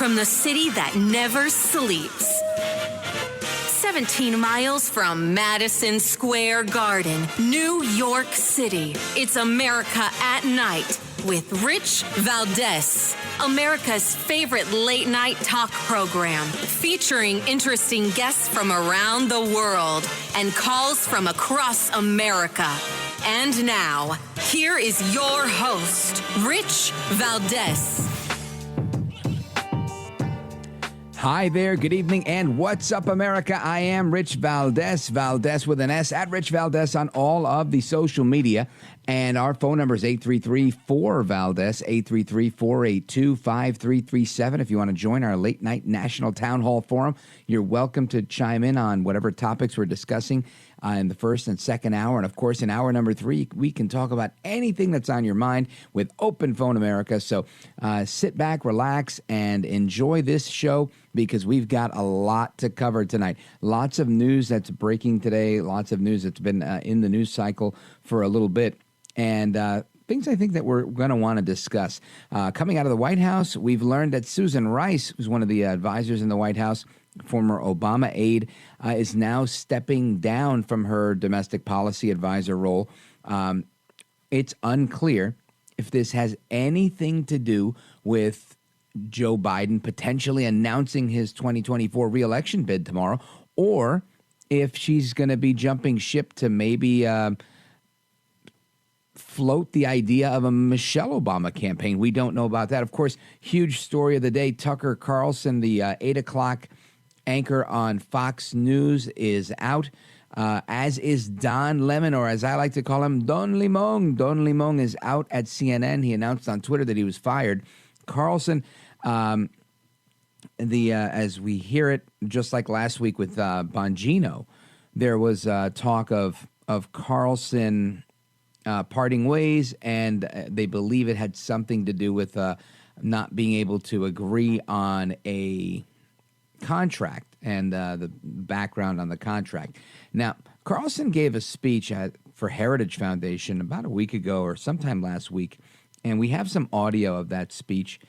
from the city that never sleeps. 17 miles from Madison Square Garden, New York City. It's America at Night with Rich Valdez, America's favorite late-night talk program, featuring interesting guests from around the world and calls from across America. And now, here is your host, Rich Valdez. Hi there, good evening, and what's up, America? I am Rich Valdez, Valdez with an S, at Rich Valdez on all of the social media. And our phone number is 833-4-VALDEZ, 833-482-5337. If you want to join our late-night National Town Hall Forum, you're welcome to chime in on whatever topics we're discussing in the first and second hour. And, of course, in hour number 3, we can talk about anything that's on your mind with Open Phone America. So sit back, relax, and enjoy this show because we've got a lot to cover tonight. Lots of news that's breaking today, lots of news that's been in the news cycle for a little bit. And things I think that we're going to want to discuss. Coming out of the White House, we've learned that Susan Rice, who's one of the advisors in the White House, former Obama aide, is now stepping down from her domestic policy advisor role. It's unclear if this has anything to do with Joe Biden potentially announcing his 2024 reelection bid tomorrow, or if she's going to be jumping ship to maybe float the idea of a Michelle Obama campaign. We don't know about that. Of course, huge story of the day, Tucker Carlson, the 8 o'clock anchor on Fox News, is out, as is Don Lemon, or as I like to call him, Don Limon. Don Limon is out at CNN. He announced on Twitter that he was fired. Carlson, as we hear it, just like last week with Bongino, there was talk of Carlson parting ways, and they believe it had something to do with not being able to agree on a contract and the background on the contract. Now, Carlson gave a speech for Heritage Foundation about a week ago or sometime last week, and we have some audio of that speech,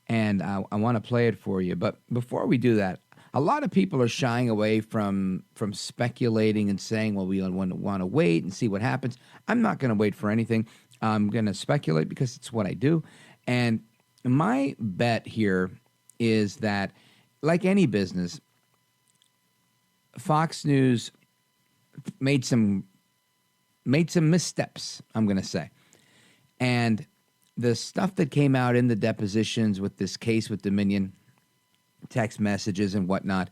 and I want to play it for you. But before we do that, a lot of people are shying away from speculating and saying, well, we want to wait and see what happens. I'm not going to wait for anything. I'm going to speculate because it's what I do. And my bet here is that, like any business, Fox News made some missteps, I'm going to say. And the stuff that came out in the depositions with this case with Dominion, text messages and whatnot,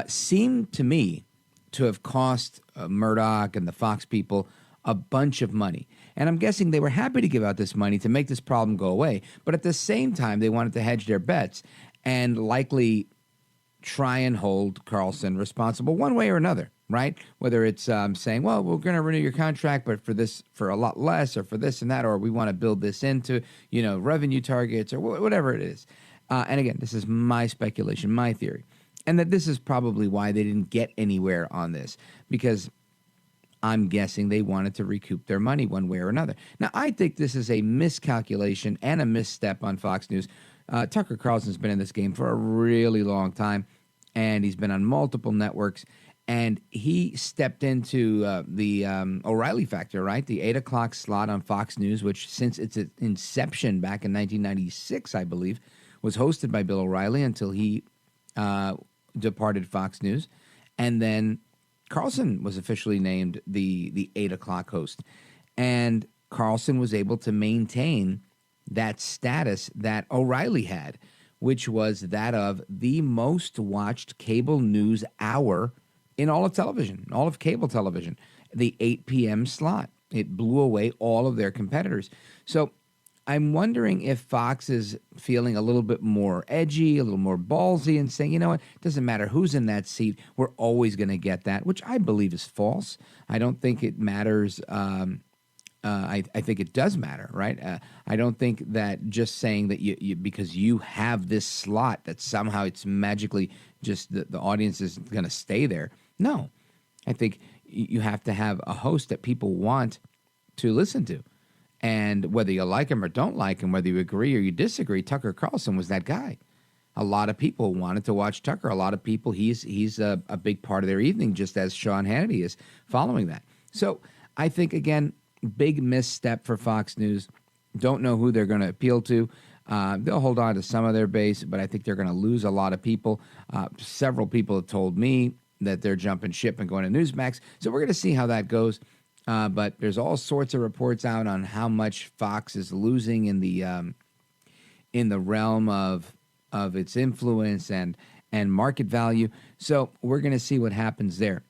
seemed to me to have cost Murdoch and the Fox people a bunch of money. And I'm guessing they were happy to give out this money to make this problem go away. But at the same time, they wanted to hedge their bets and likely try and hold Carlson responsible one way or another, right? Whether it's saying, well, we're going to renew your contract, but for a lot less, or for this and that, or we want to build this into, revenue targets, or whatever it is. And again, this is my speculation, my theory, and that this is probably why they didn't get anywhere on this, because I'm guessing they wanted to recoup their money one way or another. Now, I think this is a miscalculation and a misstep on Fox News. Tucker Carlson's been in this game for a really long time, and he's been on multiple networks, and he stepped into the O'Reilly factor, right? The 8 o'clock slot on Fox News, which since its inception back in 1996, I believe, was hosted by Bill O'Reilly until he departed Fox News. And then Carlson was officially named the 8 o'clock host. And Carlson was able to maintain that status that O'Reilly had, which was that of the most watched cable news hour in all of television, all of cable television, the 8 p.m. slot. It blew away all of their competitors. So I'm wondering if Fox is feeling a little bit more edgy, a little more ballsy, and saying, you know what, it doesn't matter who's in that seat, we're always going to get that, which I believe is false. I don't think it matters. I think it does matter, right? I don't think that just saying that you because you have this slot that somehow it's magically just the audience is going to stay there. No, I think you have to have a host that people want to listen to. And whether you like him or don't like him, whether you agree or you disagree, Tucker Carlson was that guy. a lot of people wanted to watch Tucker. A lot of people, he's a big part of their evening, just as Sean Hannity is following that. So I think, again, big misstep for Fox News. Don't know who they're going to appeal to. They'll hold on to some of their base, but I think they're going to lose a lot of people. Several people have told me that they're jumping ship and going to Newsmax. So we're going to see how that goes. But there's all sorts of reports out on how much Fox is losing in the realm of its influence and market value. So we're going to see what happens there.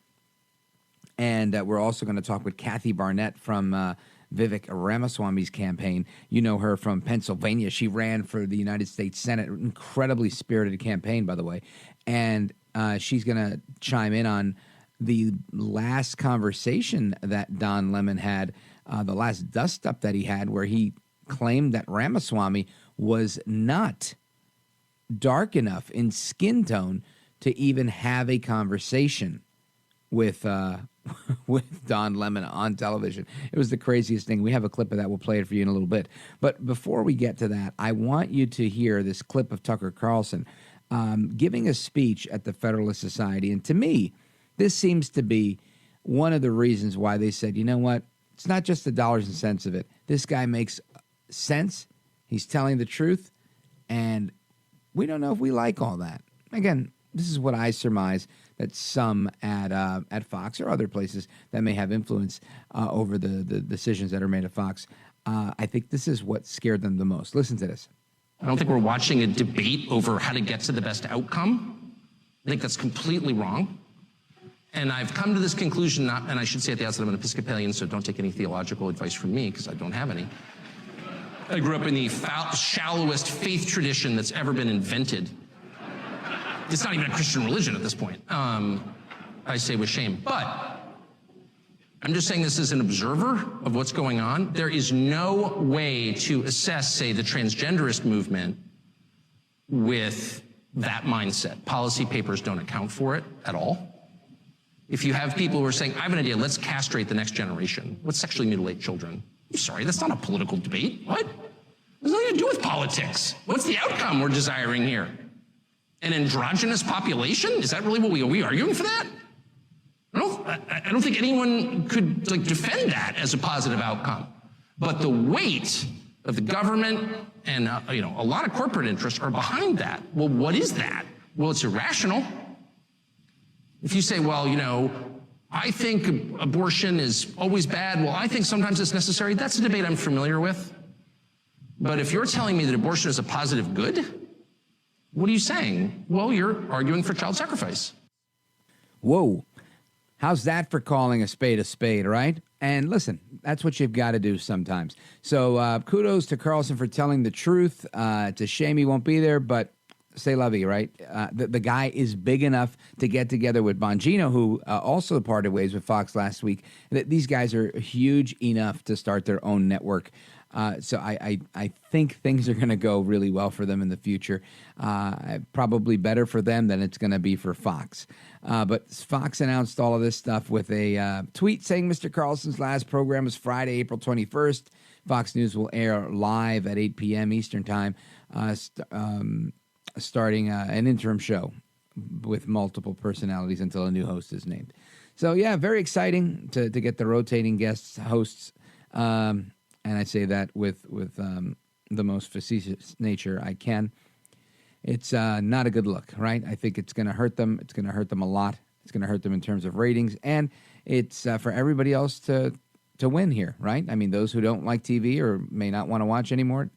And we're also going to talk with Kathy Barnette from Vivek Ramaswamy's campaign. You know her from Pennsylvania. She ran for the United States Senate. Incredibly spirited campaign, by the way. And she's going to chime in on the last conversation that Don Lemon had, the last dust-up that he had, where he claimed that Ramaswamy was not dark enough in skin tone to even have a conversation with with Don Lemon on television. It was the craziest thing. We have a clip of that. We'll play it for you in a little bit. But before we get to that, I want you to hear this clip of Tucker Carlson giving a speech at the Federalist Society. And to me, this seems to be one of the reasons why they said, you know what? It's not just the dollars and cents of it. This guy makes sense. He's telling the truth. And we don't know if we like all that. Again, this is what I surmise that some at Fox or other places that may have influence over the decisions that are made at Fox. I think this is what scared them the most. Listen to this. I don't think we're watching a debate over how to get to the best outcome. I think that's completely wrong. And I've come to this conclusion, and I should say at the outset, I'm an Episcopalian, so don't take any theological advice from me, because I don't have any. I grew up in the shallowest faith tradition that's ever been invented. It's not even a Christian religion at this point, I say with shame. But I'm just saying this as an observer of what's going on. There is no way to assess, say, the transgenderist movement with that mindset. Policy papers don't account for it at all. If you have people who are saying, I have an idea, let's castrate the next generation. Let's sexually mutilate children. I'm sorry, that's not a political debate. What? There's nothing to do with politics. What's the outcome we're desiring here? An androgynous population? Is that really what are we arguing for that? I don't think anyone could defend that as a positive outcome. But the weight of the government and a lot of corporate interests are behind that. Well, what is that? Well, it's irrational. If you say, well, I think abortion is always bad. Well, I think sometimes it's necessary. That's a debate I'm familiar with. But if you're telling me that abortion is a positive good, what are you saying? Well, you're arguing for child sacrifice. Whoa. How's that for calling a spade, right? And listen, that's what you've got to do sometimes. So kudos to Carlson for telling the truth. It's a shame he won't be there, but c'est la vie, right? The guy is big enough to get together with Bongino, who also parted ways with Fox last week. These guys are huge enough to start their own network. So I think things are going to go really well for them in the future. Probably better for them than it's going to be for Fox. But Fox announced all of this stuff with a tweet saying Mr. Carlson's last program is Friday, April 21st. Fox News will air live at 8 p.m. Eastern Time, starting an interim show with multiple personalities until a new host is named. So, yeah, very exciting to get the rotating hosts. And I say that with the most facetious nature I can. It's not a good look, right? I think it's going to hurt them. It's going to hurt them a lot. It's going to hurt them in terms of ratings. And it's for everybody else to win here, right? I mean, those who don't like TV or may not want to watch anymore,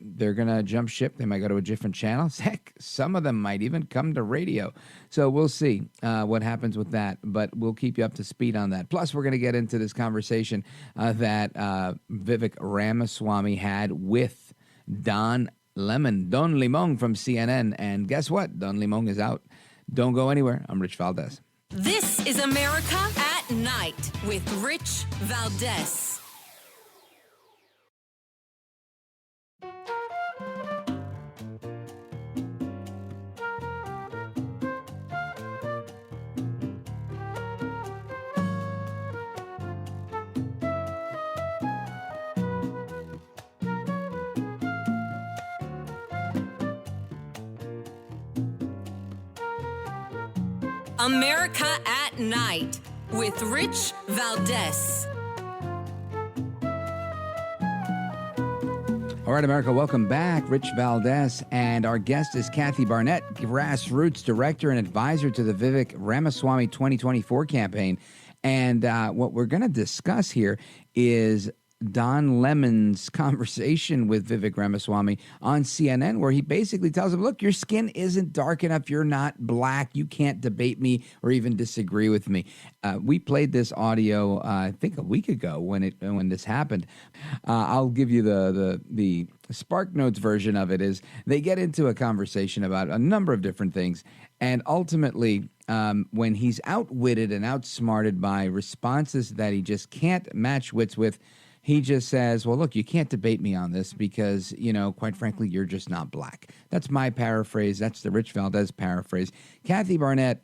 they're going to jump ship. They might go to a different channel. Heck, some of them might even come to radio. So we'll see what happens with that, but we'll keep you up to speed on that. Plus, we're going to get into this conversation that Vivek Ramaswamy had with Don Lemon from CNN. And guess what? Don Lemon is out. Don't go anywhere. I'm Rich Valdez. This is America at Night with Rich Valdez. America at Night with Rich Valdez. All right, America, welcome back. Rich Valdez, and our guest is Kathy Barnette, Grassroots Director and Advisor to the Vivek Ramaswamy 2024 campaign. And what we're going to discuss here is Don Lemon's conversation with Vivek Ramaswamy on CNN, where he basically tells him, look, your skin isn't dark enough. You're not black. You can't debate me or even disagree with me. We played this audio, I think a week ago when this happened. I'll give you the Spark Notes version of it. Is they get into a conversation about a number of different things. And ultimately, when he's outwitted and outsmarted by responses that he just can't match wits with, he just says, well, look, you can't debate me on this because, quite frankly, you're just not black. That's my paraphrase. That's the Rich Valdez paraphrase. Kathy Barnette,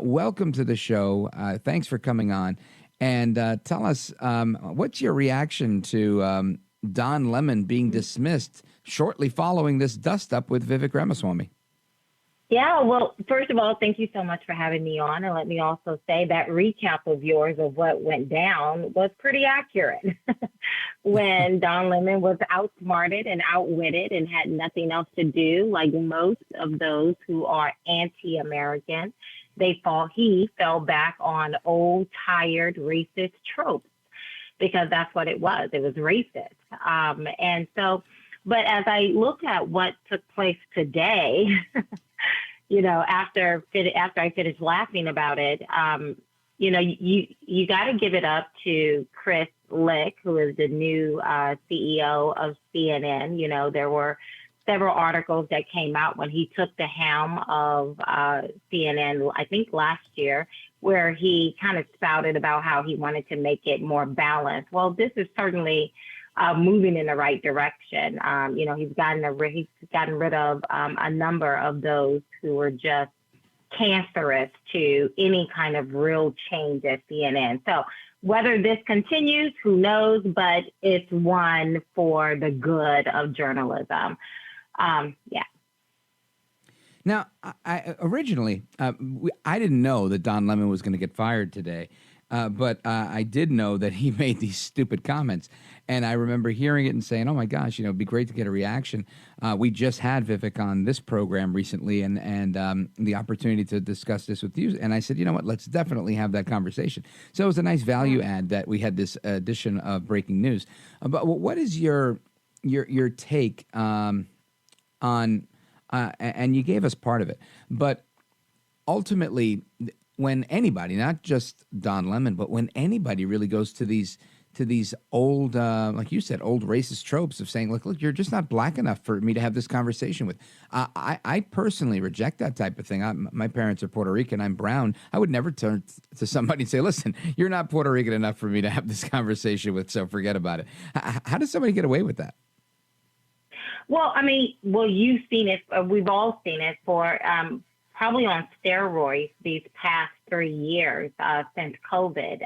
welcome to the show. Thanks for coming on. And tell us, what's your reaction to Don Lemon being dismissed shortly following this dust-up with Vivek Ramaswamy? Yeah, well, first of all, thank you so much for having me on. And let me also say that recap of yours of what went down was pretty accurate. When Don Lemon was outsmarted and outwitted and had nothing else to do, like most of those who are anti-American, he fell back on old, tired, racist tropes, because that's what it was. It was racist. But as I look at what took place today, after I finished laughing about it, you got to give it up to Chris Lick, who is the new CEO of CNN. There were several articles that came out when he took the helm of CNN, I think last year, where he kind of spouted about how he wanted to make it more balanced. Well, this is certainly moving in the right direction. He's gotten rid of a number of those who were just cancerous to any kind of real change at CNN. So whether this continues, who knows, but it's one for the good of journalism. Yeah. Now, I originally, I didn't know that Don Lemon was going to get fired today. But I did know that he made these stupid comments. And I remember hearing it and saying, oh, my gosh, it'd be great to get a reaction. We just had Vivek on this program recently and the opportunity to discuss this with you. And I said, you know what, let's definitely have that conversation. So it was a nice value add that we had this edition of Breaking News. But what is your take on, and you gave us part of it, but ultimately, when anybody, not just Don Lemon, but when anybody really goes to these old, like you said, old racist tropes of saying, look, you're just not black enough for me to have this conversation with. I personally reject that type of thing. My parents are Puerto Rican. I'm brown. I would never turn to somebody and say, listen, you're not Puerto Rican enough for me to have this conversation with, so forget about it. How does somebody get away with that? Well, you've seen it. We've all seen it for probably on steroids these past 3 years since COVID,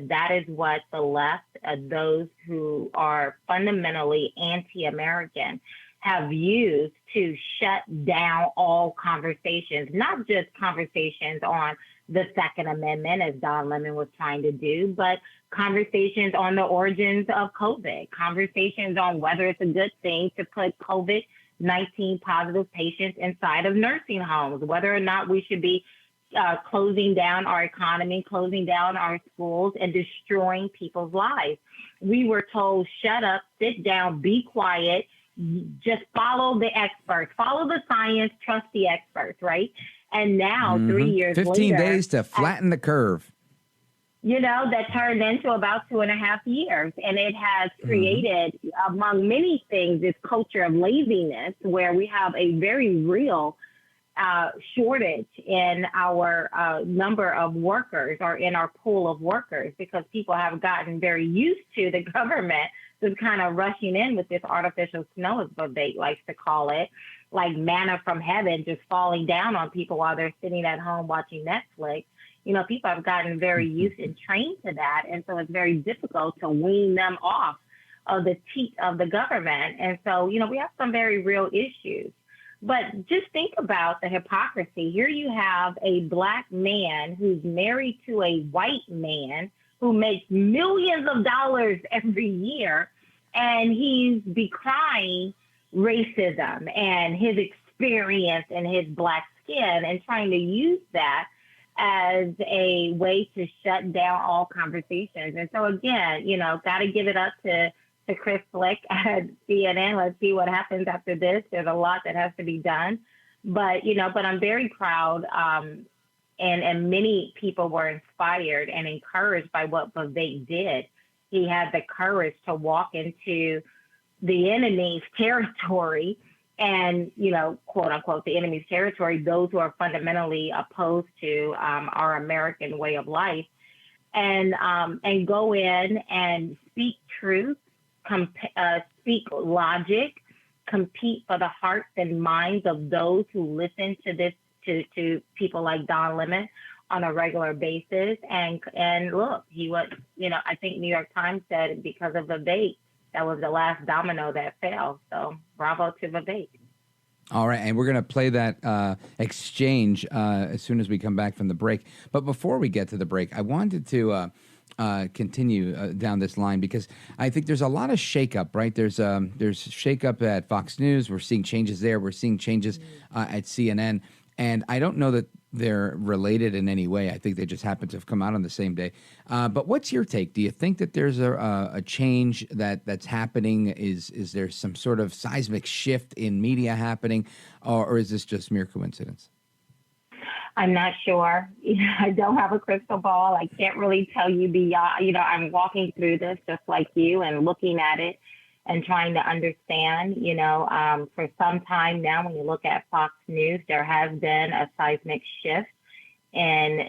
that is what the left, those who are fundamentally anti-American, have used to shut down all conversations, not just conversations on the Second Amendment, as Don Lemon was trying to do, but conversations on the origins of COVID, conversations on whether it's a good thing to put COVID-19 positive patients inside of nursing homes, whether or not we should be closing down our economy, closing down our schools, and destroying people's lives. We were told, shut up, sit down, be quiet, just follow the experts, follow the science, trust the experts, right? And now, 3 years 15 later, days to flatten the curve. That turned into about 2.5 years. And it has created, among many things, this culture of laziness where we have a very real shortage in our number of workers or in our pool of workers, because people have gotten very used to the government just kind of rushing in with this artificial snow, as Vivek likes to call it, like manna from heaven, just falling down on people while they're sitting at home watching Netflix. People have gotten very used and trained to that. And so it's very difficult to wean them off of the teat of the government. And so, we have some very real issues. But just think about the hypocrisy. Here you have a black man who's married to a white man who makes millions of dollars every year, and he's decrying racism and his experience and his black skin and trying to use that as a way to shut down all conversations. And so again, got to give it up to Chris Flick at CNN. Let's see what happens after this. There's a lot that has to be done, but I'm very proud. And many people were inspired and encouraged by what Vivek did. He had the courage to walk into the enemy's territory and, quote unquote, the enemy's territory, those who are fundamentally opposed to our American way of life, and go in and speak truth, speak logic, compete for the hearts and minds of those who listen to this, to people like Don Lemon on a regular basis. And look, he was, I think New York Times said because of Vivek, that was the last domino that fell. So bravo to Vivek. All right, and we're going to play that exchange as soon as we come back from the break. But before we get to the break, I wanted to continue down this line because I think there's a lot of shakeup, right? There's shakeup at Fox News. We're seeing changes there. We're seeing changes at CNN. And I don't know that they're related in any way. I think they just happen to have come out on the same day. But what's your take? Do you think that there's a change that's happening? Is there some sort of seismic shift in media happening, or is this just mere coincidence? I'm not sure. I don't have a crystal ball. I can't really tell you beyond, I'm walking through this just like you and looking at it and trying to understand, for some time now, when you look at Fox News, there has been a seismic shift in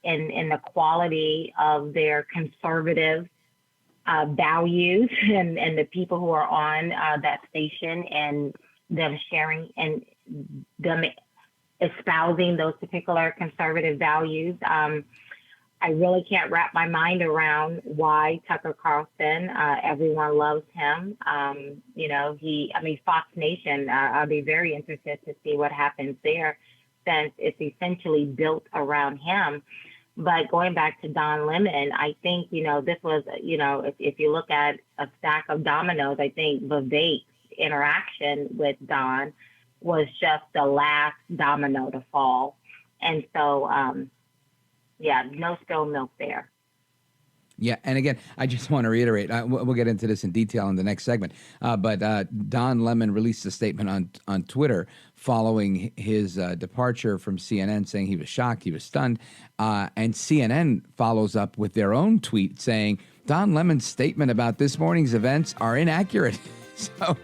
in the quality of their conservative values and the people who are on that station and them sharing and them espousing those particular conservative values. I really can't wrap my mind around why Tucker Carlson, everyone loves him. Fox Nation, I'll be very interested to see what happens there since it's essentially built around him. But going back to Don Lemon, I think, this was, if you look at a stack of dominoes, I think Vivek's interaction with Don was just the last domino to fall. And so, no spilled milk there. Yeah, and again, I just want to reiterate, we'll get into this in detail in the next segment, but Don Lemon released a statement on Twitter following his departure from CNN, saying he was shocked, he was stunned, and CNN follows up with their own tweet saying, Don Lemon's statement about this morning's events are inaccurate. So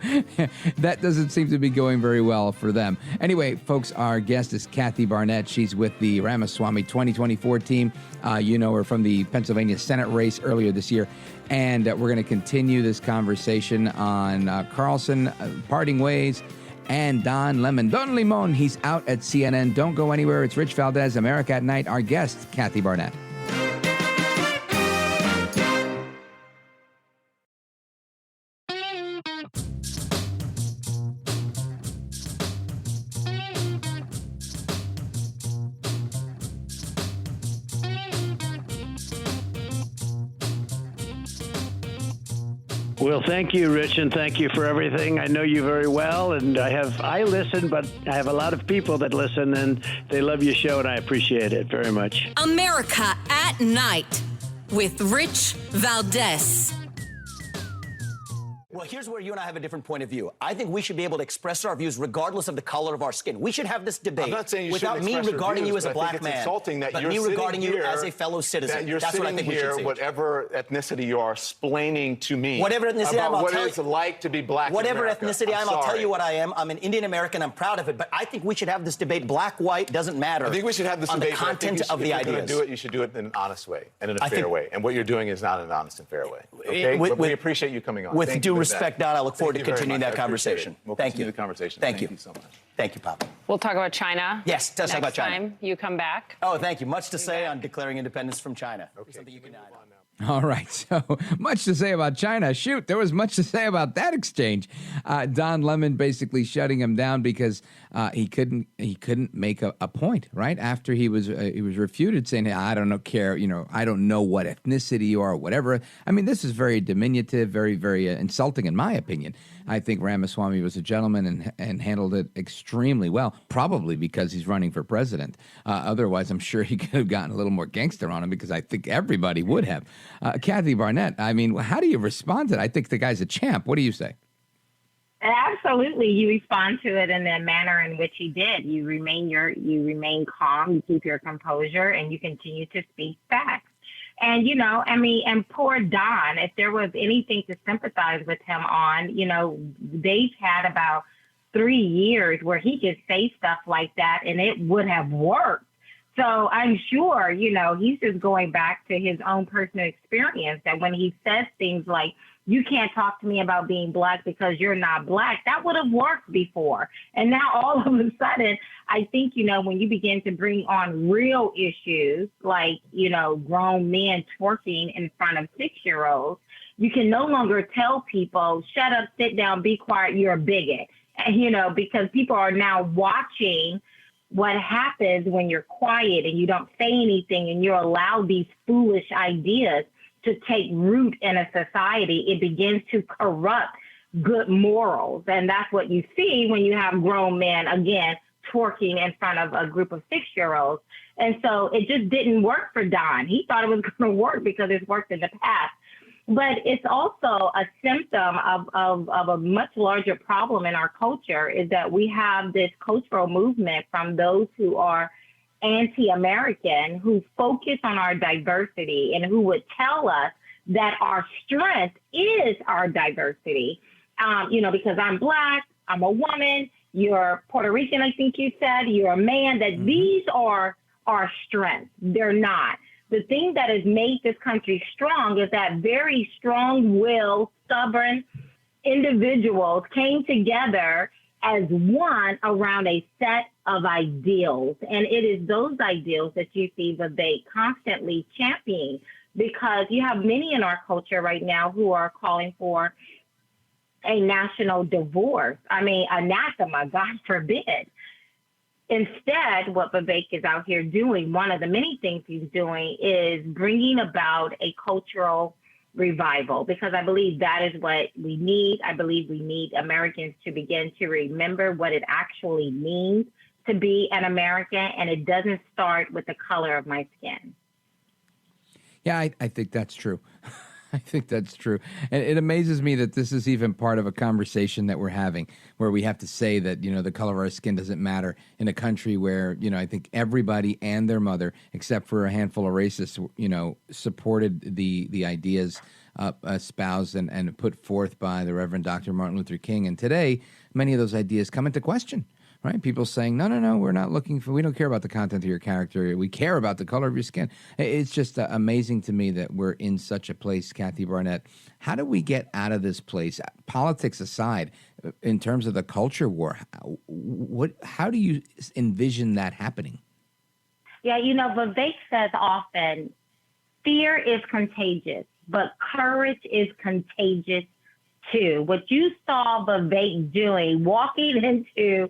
that doesn't seem to be going very well for them. Anyway, folks, our guest is Kathy Barnette. She's with the Ramaswamy 2024 team. You know her from the Pennsylvania Senate race earlier this year. And we're going to continue this conversation on Carlson parting ways and Don Lemon. Don Lemon, he's out at CNN. Don't go anywhere. It's Rich Valdez, America at Night. Our guest, Kathy Barnette. Well, thank you, Rich, and thank you for everything. I know you very well, and I listen, but I have a lot of people that listen, and they love your show, and I appreciate it very much. America at Night with Rich Valdez. Well, here's where you and I have a different point of view. I think we should be able to express our views regardless of the color of our skin. We should have this debate I'm not saying you without me regarding you as a black man, insulting that but you're me regarding you here, as a fellow citizen. That you're That's what I think we should see. Whatever ethnicity you are, explaining to me whatever ethnicity about I'm, what it's like to be black. Whatever in America. ethnicity I am, I'll tell you what I am. I'm an Indian American. I'm proud of it. But I think we should have this debate. Black, white doesn't matter. I think we should have this on debate. The content of the ideas. If you're going to do it, you should do it in an honest way and in a fair way. And what you're doing is not an honest and fair way. Okay? We appreciate you coming on. With due respect, Don, I look forward to continuing that conversation. We'll Thank continue you. the conversation. Thank you so much. Thank you, Papa. We'll talk about China. Yes, let's talk about China. Next time you come back. Oh, thank you. Much to say on declaring independence from China. Okay. Something you can add on. All right, so much to say about China. Shoot, there was much to say about that exchange. Don Lemon basically shutting him down because he couldn't make a point, right? After he was refuted, saying, hey, I don't care, I don't know what ethnicity you are or whatever. I mean, this is very diminutive, very, very insulting in my opinion. I think Ramaswamy was a gentleman and handled it extremely well, probably because he's running for president. Otherwise, I'm sure he could have gotten a little more gangster on him because I think everybody would have. Kathy Barnette, I mean, how do you respond to that? I think the guy's a champ. What do you say? Absolutely. You respond to it in the manner in which he did. You remain calm, you keep your composure, and you continue to speak facts. And, and poor Don, if there was anything to sympathize with him on, they've had about 3 years where he could say stuff like that and it would have worked. So I'm sure, he's just going back to his own personal experience that when he says things like, you can't talk to me about being Black because you're not Black, that would have worked before. And now all of a sudden, I think, when you begin to bring on real issues like, grown men twerking in front of 6-year-olds, you can no longer tell people, shut up, sit down, be quiet, you're a bigot. And, because people are now watching what happens when you're quiet and you don't say anything and you're allowed these foolish ideas to take root in a society. It begins to corrupt good morals. And that's what you see when you have grown men, again, twerking in front of a group of 6-year-olds. And so it just didn't work for Don. He thought it was going to work because it's worked in the past. But it's also a symptom of a much larger problem in our culture is that we have this cultural movement from those who are anti-American, who focus on our diversity and who would tell us that our strength is our diversity. Because I'm Black, I'm a woman, you're Puerto Rican, I think you said, you're a man, that these are our strengths. They're not. The thing that has made this country strong is that very strong-willed, stubborn individuals came together as one around a set of ideals. And it is those ideals that you see Vivek constantly championing, because you have many in our culture right now who are calling for a national divorce. I mean, anathema, God forbid. Instead, what Vivek is out here doing, one of the many things he's doing, is bringing about a cultural revival, because I believe that is what we need. I believe we need Americans to begin to remember what it actually means to be an American, and it doesn't start with the color of my skin. Yeah, I think that's true. I think that's true. And it amazes me that this is even part of a conversation that we're having, where we have to say that, the color of our skin doesn't matter in a country where, I think everybody and their mother, except for a handful of racists, supported the ideas espoused and put forth by the Reverend Dr. Martin Luther King. And today, many of those ideas come into question. Right? People saying, no, we don't care about the content of your character. We care about the color of your skin. It's just amazing to me that we're in such a place, Kathy Barnette. How do we get out of this place, politics aside, in terms of the culture war? How do you envision that happening? Yeah, Vivek says often, fear is contagious, but courage is contagious too. What you saw Vivek doing, walking into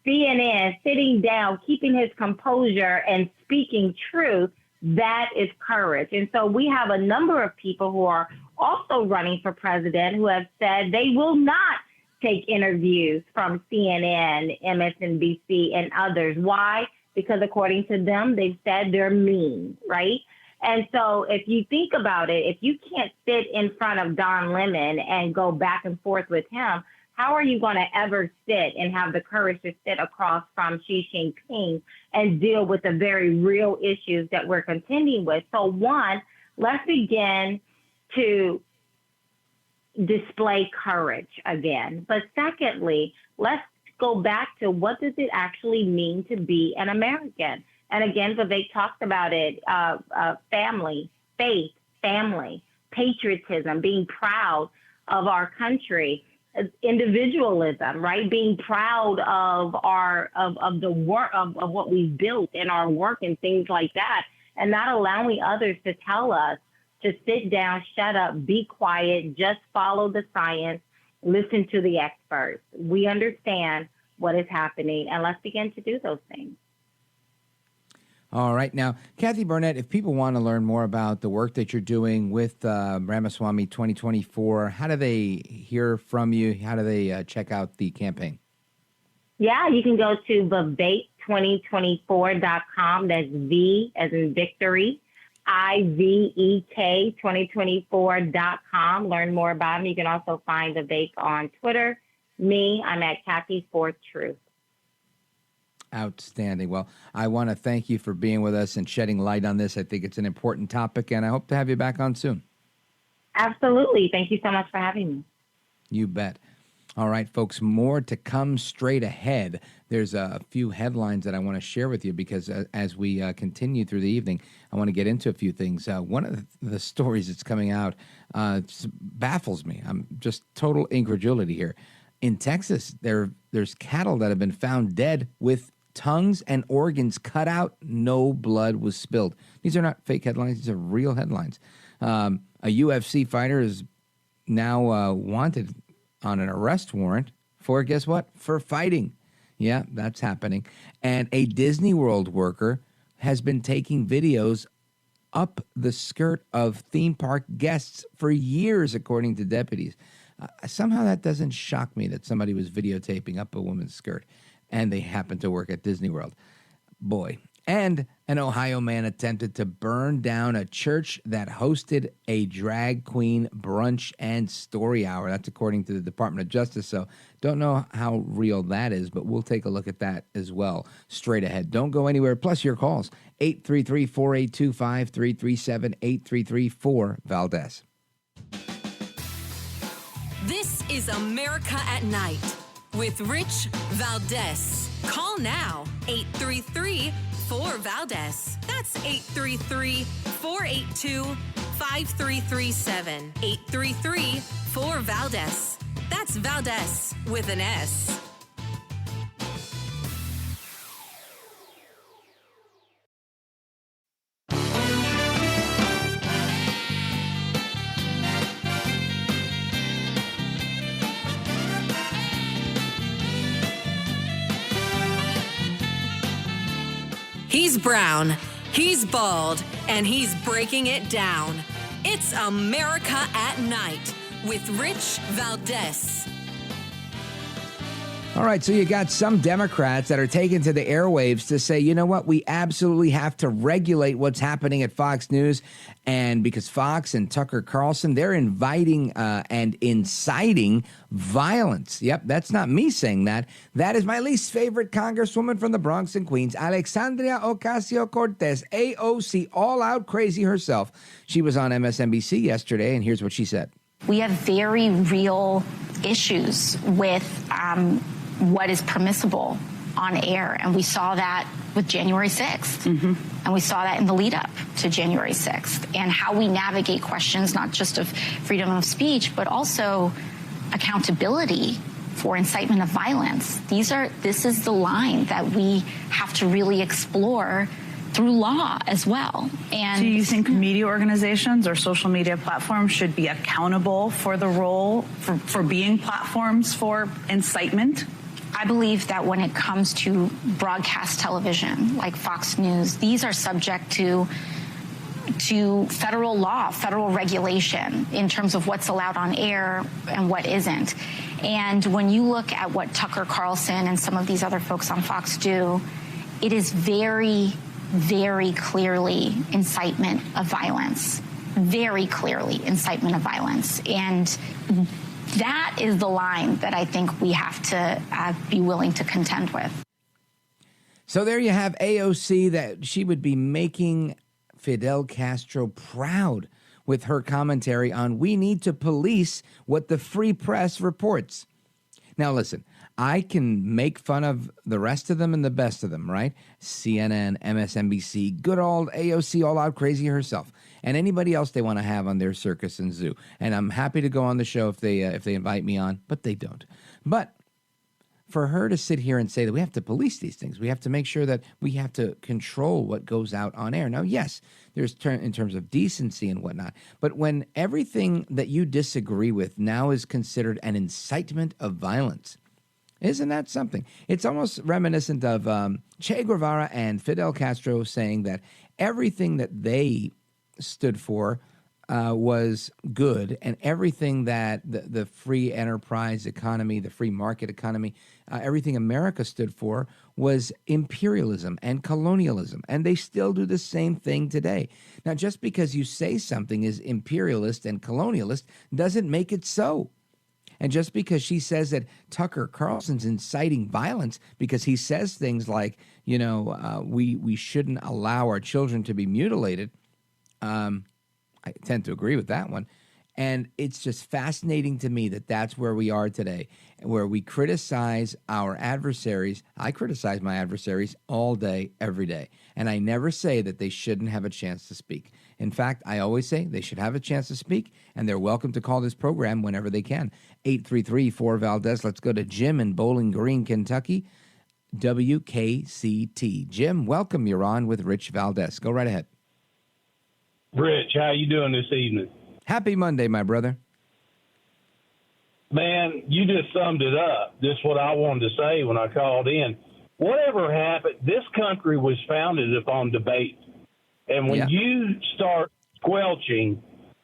CNN, sitting down, keeping his composure and speaking truth, that is courage. And so we have a number of people who are also running for president who have said they will not take interviews from CNN, MSNBC, and others. Why? Because according to them, they've said they're mean, right? And so if you think about it, if you can't sit in front of Don Lemon and go back and forth with him, how are you going to ever sit and have the courage to sit across from Xi Jinping and deal with the very real issues that we're contending with? So one, let's begin to display courage again. But secondly, let's go back to what does it actually mean to be an American? And again, Vivek talked about it, family, faith, family, patriotism, being proud of our country, individualism, right? Being proud of of the work of what we've built in our work and things like that, and not allowing others to tell us to sit down, shut up, be quiet, just follow the science, listen to the experts. We understand what is happening, and let's begin to do those things. All right. Now, Kathy Barnette, if people want to learn more about the work that you're doing with Ramaswamy 2024, how do they hear from you? How do they check out the campaign? Yeah, you can go to Vivek2024.com. That's V as in victory, IVEK 2024.com. Learn more about him. You can also find Vivek on Twitter. Me, I'm at Kathy for Truth. Outstanding. Well, I want to thank you for being with us and shedding light on this. I think it's an important topic, and I hope to have you back on soon. Absolutely. Thank you so much for having me. You bet. All right, folks, more to come straight ahead. There's a few headlines that I want to share with you because as we continue through the evening, I want to get into a few things. One of the stories that's coming out baffles me. I'm just total incredulity here. In Texas, there's cattle that have been found dead with tongues and organs cut out. No blood was spilled. These are not fake headlines. These are real headlines. A UFC fighter is now wanted on an arrest warrant for, guess what? For fighting. Yeah, that's happening. And a Disney World worker has been taking videos up the skirt of theme park guests for years, according to deputies. Somehow that doesn't shock me that somebody was videotaping up a woman's skirt and they happened to work at Disney World. Boy. And an Ohio man attempted to burn down a church that hosted a drag queen brunch and story hour. That's according to the Department of Justice. So don't know how real that is, but we'll take a look at that as well straight ahead. Don't go anywhere. Plus your calls, 833-482-5337, 833-4-VALDEZ. This is America at Night with Rich Valdez. Call now, 833-4-VALDEZ. That's 833-482-5337. 833-4-VALDEZ. That's Valdez with an S. He's brown, he's bald, and he's breaking it down. It's America at Night with Rich Valdez. All right, so you got some Democrats that are taking to the airwaves to say, you know what, we absolutely have to regulate what's happening at Fox News. And because Fox and Tucker Carlson, they're inviting and inciting violence. Yep, that's not me saying that. That is my least favorite congresswoman from the Bronx and Queens, Alexandria Ocasio-Cortez, AOC, all out crazy herself. She was on MSNBC yesterday, and here's what she said. We have very real issues with what is permissible on air. And we saw that with January 6th. Mm-hmm. And we saw that in the lead up to January 6th. And how we navigate questions, not just of freedom of speech, but also accountability for incitement of violence. This is the line that we have to really explore through law as well. And do you think media organizations or social media platforms should be accountable for the role for being platforms for incitement? I believe that when it comes to broadcast television like Fox News, these are subject to federal law, federal regulation in terms of what's allowed on air and what isn't. And when you look at what Tucker Carlson and some of these other folks on Fox do, it is very, very clearly incitement of violence. Very clearly incitement of violence. And that is the line that I think we have to be willing to contend with. So there you have AOC, that she would be making Fidel Castro proud with her commentary on we need to police what the free press reports. Now, listen, I can make fun of the rest of them and the best of them, right? CNN, MSNBC, good old AOC, all out crazy herself, and anybody else they want to have on their circus and zoo. And I'm happy to go on the show if they invite me on, but they don't. But for her to sit here and say that we have to police these things, we have to make sure that we have to control what goes out on air. Now, yes, there's in terms of decency and whatnot, but when everything that you disagree with now is considered an incitement of violence, isn't that something? It's almost reminiscent of Che Guevara and Fidel Castro saying that everything that they stood for was good, and everything that the free enterprise economy, the free market economy, everything America stood for was imperialism and colonialism. And they still do the same thing today. Now, just because you say something is imperialist and colonialist doesn't make it so. And just because she says that Tucker Carlson's inciting violence because he says things like, we shouldn't allow our children to be mutilated, I tend to agree with that one. And it's just fascinating to me that that's where we are today, where we criticize our adversaries. I criticize my adversaries all day, every day. And I never say that they shouldn't have a chance to speak. In fact, I always say they should have a chance to speak, and they're welcome to call this program whenever they can. 833-4-VALDEZ. Let's go to Jim in Bowling Green, Kentucky, WKCT. Jim, welcome. You're on with Rich Valdez. Go right ahead. Rich, how you doing this evening? Happy Monday, my brother. Man, you just summed it up. Just what I wanted to say when I called in. Whatever happened, this country was founded upon debate. And when you start squelching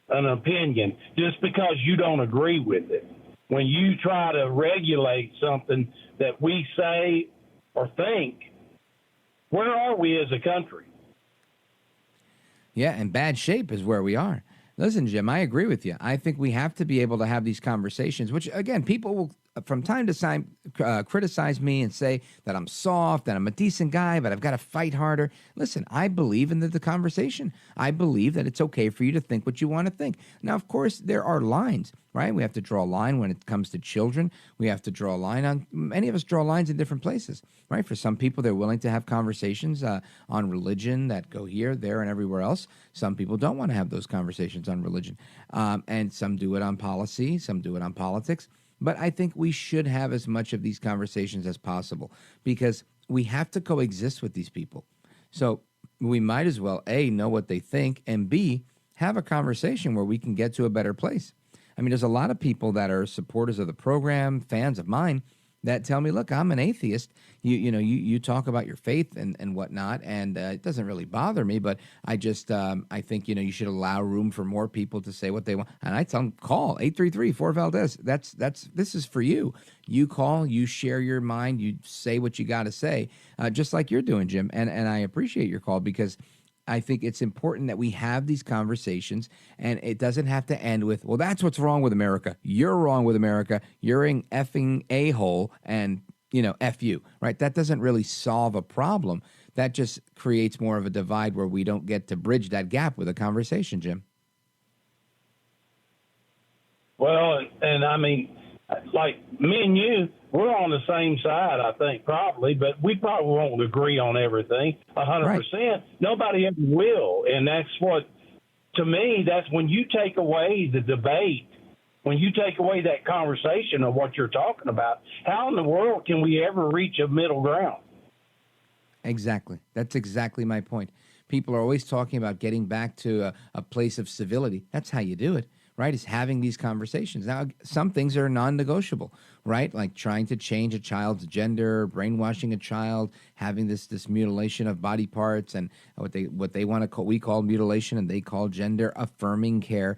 an opinion just because you don't agree with it, when you try to regulate something that we say or think, where are we as a country? Yeah, and bad shape is where we are. Listen, Jim, I agree with you. I think we have to be able to have these conversations, which, again, people will from time to time criticize me and say that I'm soft, that I'm a decent guy, but I've got to fight harder. Listen, I believe in the conversation. I believe that it's okay for you to think what you want to think. Now, of course, there are lines, right? We have to draw a line when it comes to children. We have to draw a line on, many of us draw lines in different places, right? For some people, they're willing to have conversations on religion that go here, there, and everywhere else. Some people don't want to have those conversations on religion. And some do it on policy, some do it on politics. But I think we should have as much of these conversations as possible because we have to coexist with these people. So we might as well, A, know what they think, and B, have a conversation where we can get to a better place. I mean, there's a lot of people that are supporters of the program, fans of mine, that tell me, look, I'm an atheist. You talk about your faith and whatnot, and it doesn't really bother me, but I just, I think, you should allow room for more people to say what they want. And I tell them, call 833-4-VALDEZ. This is for you. You call, you share your mind, you say what you got to say, just like you're doing, Jim. And I appreciate your call because I think it's important that we have these conversations, and it doesn't have to end with, well, that's what's wrong with America. You're wrong with America. You're an effing a-hole, and, F you, right? That doesn't really solve a problem. That just creates more of a divide where we don't get to bridge that gap with a conversation, Jim. Well, and I mean, like me and you, we're on the same side, I think, probably, but we probably won't agree on everything 100%. Right. Nobody ever will. And that's what, to me, that's when you take away the debate, when you take away that conversation of what you're talking about, how in the world can we ever reach a middle ground? Exactly. That's exactly my point. People are always talking about getting back to a place of civility. That's how you do it. Right, is having these conversations. Now, some things are non-negotiable, right? Like trying to change a child's gender, brainwashing a child, having this mutilation of body parts, and what they want to call, we call mutilation, and they call gender affirming care.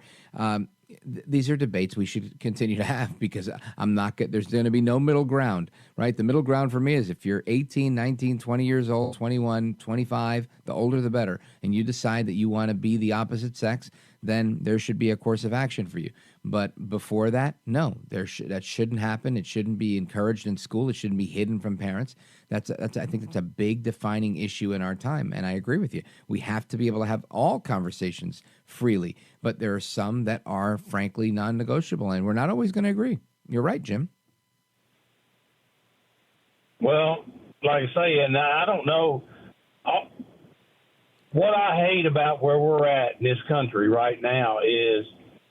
These are debates we should continue to have because there's going to be no middle ground, right? The middle ground for me is if you're 18, 19, 20 years old, 21, 25, the older the better, and you decide that you want to be the opposite sex, then there should be a course of action for you. But before that, no, that shouldn't happen. It shouldn't be encouraged in school. It shouldn't be hidden from parents. I think that's a big defining issue in our time, and I agree with you. We have to be able to have all conversations freely, but there are some that are frankly non-negotiable, and we're not always going to agree. You're right, Jim. Well, like I say, and I don't know. What I hate about where we're at in this country right now is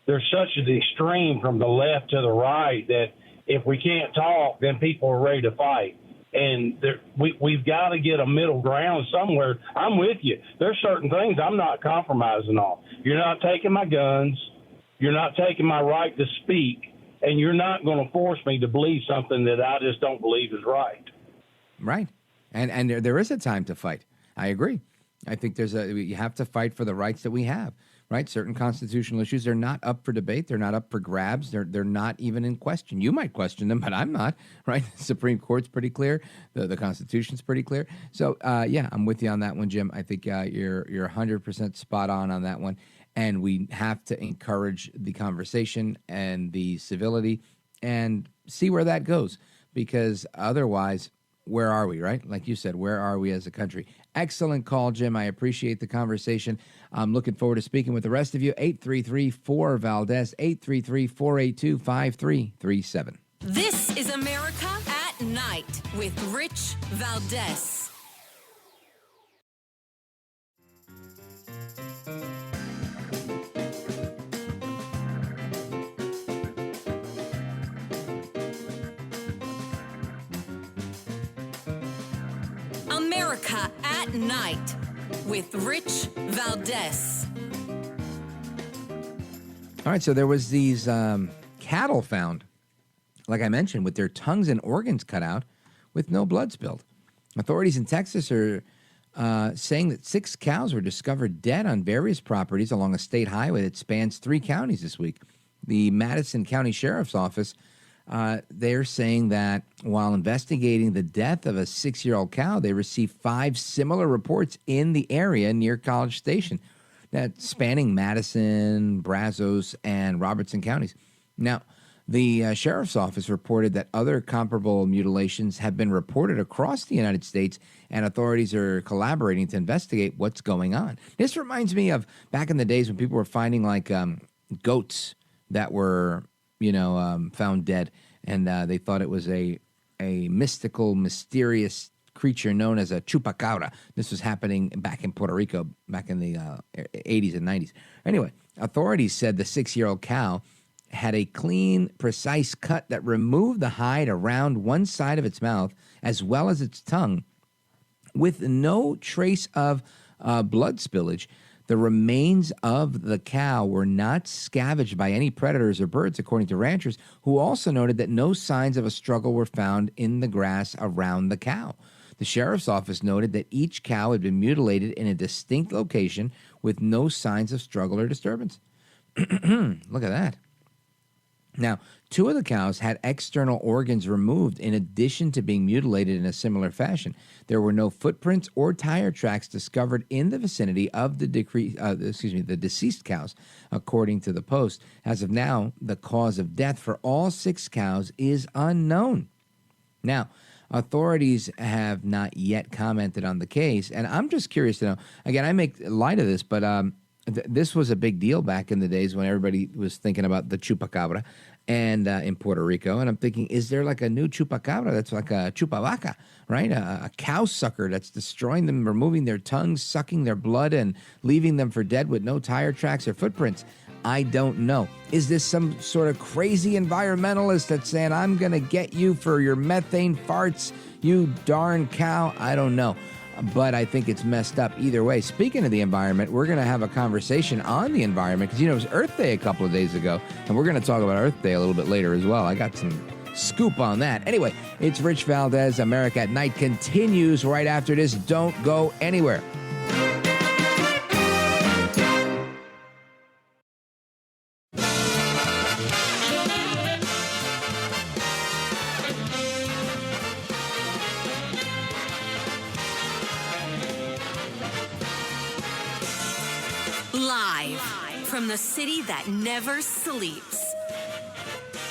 there's such an extreme from the left to the right that if we can't talk, then people are ready to fight. And we've got to get a middle ground somewhere. I'm with you. There's certain things I'm not compromising on. You're not taking my guns. You're not taking my right to speak. And you're not going to force me to believe something that I just don't believe is right. Right. And there is a time to fight. I agree. I think you have to fight for the rights that we have, right? Certain constitutional issues are not up for debate. They're not up for grabs. They're not even in question. You might question them, but I'm not, right? The Supreme Court's pretty clear. The Constitution's pretty clear. So, yeah, I'm with you on that one, Jim. I think you're 100% spot on that one. And we have to encourage the conversation and the civility and see where that goes, because otherwise, where are we, right? Like you said, where are we as a country? Excellent call, Jim. I appreciate the conversation. I'm looking forward to speaking with the rest of you. 833-4-VALDEZ, 833-482-5337. This is America at Night with Rich Valdez. America at Night with Rich Valdez. All right, so there was these cattle found, like I mentioned, with their tongues and organs cut out with no blood spilled. Authorities in Texas are saying that 6 cows were discovered dead on various properties along a state highway that spans 3 counties this week. The Madison County Sheriff's Office, they're saying that while investigating the death of a 6-year-old cow, they received 5 similar reports in the area near College Station, that spanning Madison, Brazos, and Robertson counties. Now, the Sheriff's Office reported that other comparable mutilations have been reported across the United States, and authorities are collaborating to investigate what's going on. This reminds me of back in the days when people were finding like goats that were found dead, and they thought it was a mystical, mysterious creature known as a chupacabra. This was happening back in Puerto Rico back in the 80s and 90s. Anyway, authorities said the 6-year-old cow had a clean, precise cut that removed the hide around one side of its mouth as well as its tongue with no trace of blood spillage. The remains of the cow were not scavenged by any predators or birds, according to ranchers, who also noted that no signs of a struggle were found in the grass around the cow. The sheriff's office noted that each cow had been mutilated in a distinct location with no signs of struggle or disturbance. Look at that. Now, 2 of the cows had external organs removed in addition to being mutilated in a similar fashion. There were no footprints or tire tracks discovered in the vicinity of the deceased cows, according to the Post. As of now, the cause of death for all 6 cows is unknown. Now, authorities have not yet commented on the case, and I'm just curious to know. Again, I make light of this, but this was a big deal back in the days when everybody was thinking about the chupacabra and in Puerto Rico. And I'm thinking, is there like a new chupacabra that's like a chupavaca, right? A cow sucker that's destroying them, removing their tongues, sucking their blood, and leaving them for dead with no tire tracks or footprints? I don't know. Is this some sort of crazy environmentalist that's saying, I'm going to get you for your methane farts, you darn cow? I don't know. But I think it's messed up either way. Speaking of the environment, we're going to have a conversation on the environment because, it was Earth Day a couple of days ago, and we're going to talk about Earth Day a little bit later as well. I got some scoop on that. Anyway, it's Rich Valdez. America at Night continues right after this. Don't go anywhere. Live from the city that never sleeps.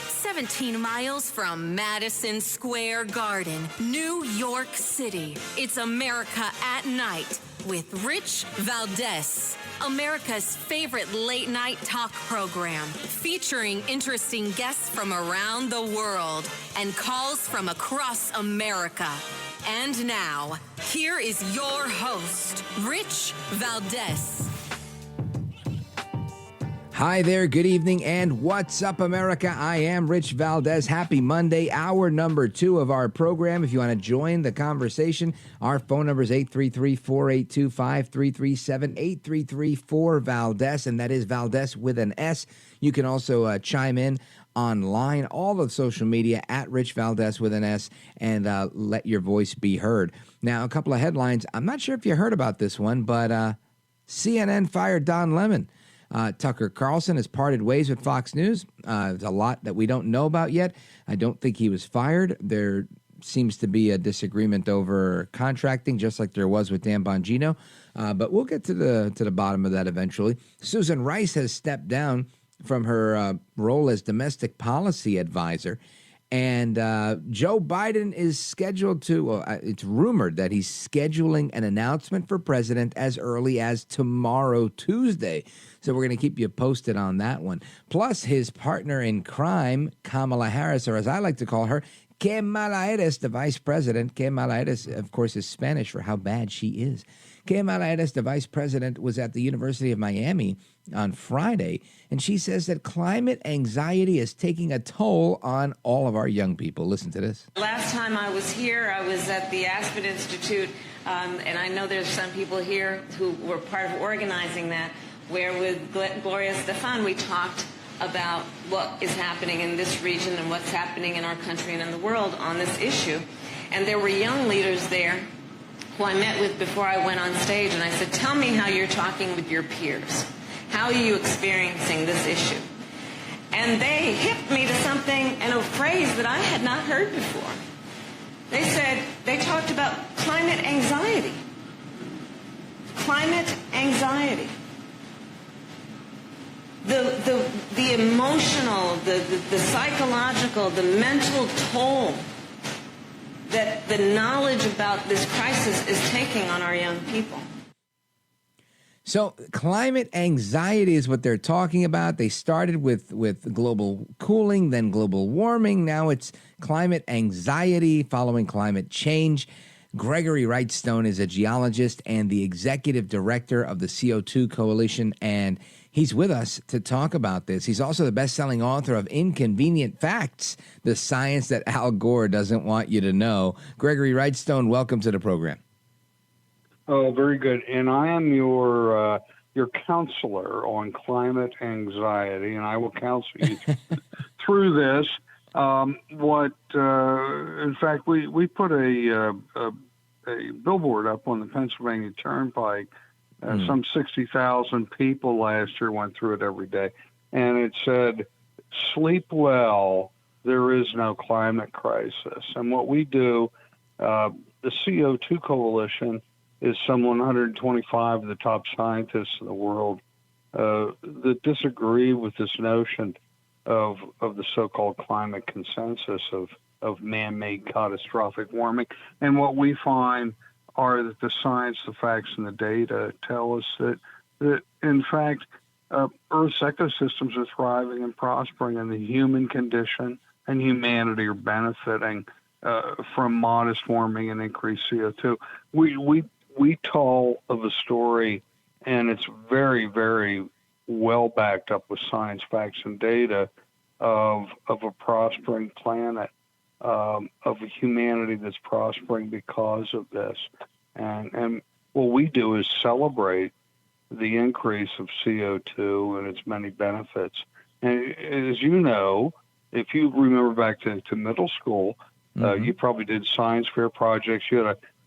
17 miles from Madison Square Garden, New York City. It's America at Night with Rich Valdez. America's favorite late night talk program featuring interesting guests from around the world and calls from across America. And now, here is your host, Rich Valdez. Hi there, good evening, and what's up, America? I am Rich Valdez. Happy Monday, hour number 2 of our program. If you want to join the conversation, our phone number is 833-482-5337, 833-4-VALDEZ, and that is Valdez with an S. You can also chime in online, all of social media, at Rich Valdez with an S, and let your voice be heard. Now, a couple of headlines. I'm not sure if you heard about this one, but CNN fired Don Lemon. Tucker Carlson has parted ways with Fox News. There's a lot that we don't know about yet. I don't think he was fired. There seems to be a disagreement over contracting, just like there was with Dan Bongino. But we'll get to the bottom of that eventually. Susan Rice has stepped down from her role as domestic policy advisor. And Joe Biden is scheduled to, it's rumored that he's scheduling an announcement for president as early as tomorrow, Tuesday. So we're going to keep you posted on that one. Plus, his partner in crime, Kamala Harris, or as I like to call her, Que mala eres, the vice president. Que mala eres, of course, is Spanish for how bad she is. Que mala eres, the vice president, was at the University of Miami on Friday, and she says that climate anxiety is taking a toll on all of our young people. Listen to this. Last time I was here, I was at the Aspen Institute, and I know there's some people here who were part of organizing that, where with Gloria Stefan, we talked about what is happening in this region and what's happening in our country and in the world on this issue. And there were young leaders there who I met with before I went on stage, and I said, tell me how you're talking with your peers. How are you experiencing this issue? And they hipped me to something and a phrase that I had not heard before. They said, they talked about climate anxiety. Climate anxiety. The emotional, the psychological, the mental toll that the knowledge about this crisis is taking on our young people. So climate anxiety is what they're talking about. They started with global cooling, then global warming. Now it's climate anxiety following climate change. Gregory Wrightstone is a geologist and the executive director of the CO2 Coalition, and he's with us to talk about this. He's also the best-selling author of Inconvenient Facts, the science that Al Gore doesn't want you to know. Gregory Wrightstone, welcome to the program. Oh, very good. And I am your counselor on climate anxiety, and I will counsel you through this. In fact, we put a billboard up on the Pennsylvania Turnpike. Some 60,000 people last year went through it every day, and it said, "Sleep well. There is no climate crisis." And what we do, the CO2 Coalition, is some 125 of the top scientists in the world that disagree with this notion of the so-called climate consensus of man-made catastrophic warming. And what we find are that the science, the facts, and the data tell us that in fact, Earth's ecosystems are thriving and prospering, and the human condition and humanity are benefiting from modest warming and increased CO2. We tell of a story, and it's very, very well backed up with science, facts, and data of a prospering planet, of a humanity that's prospering because of this. And what we do is celebrate the increase of CO2 and its many benefits. And as you know, if you remember back to middle school, you probably did science fair projects.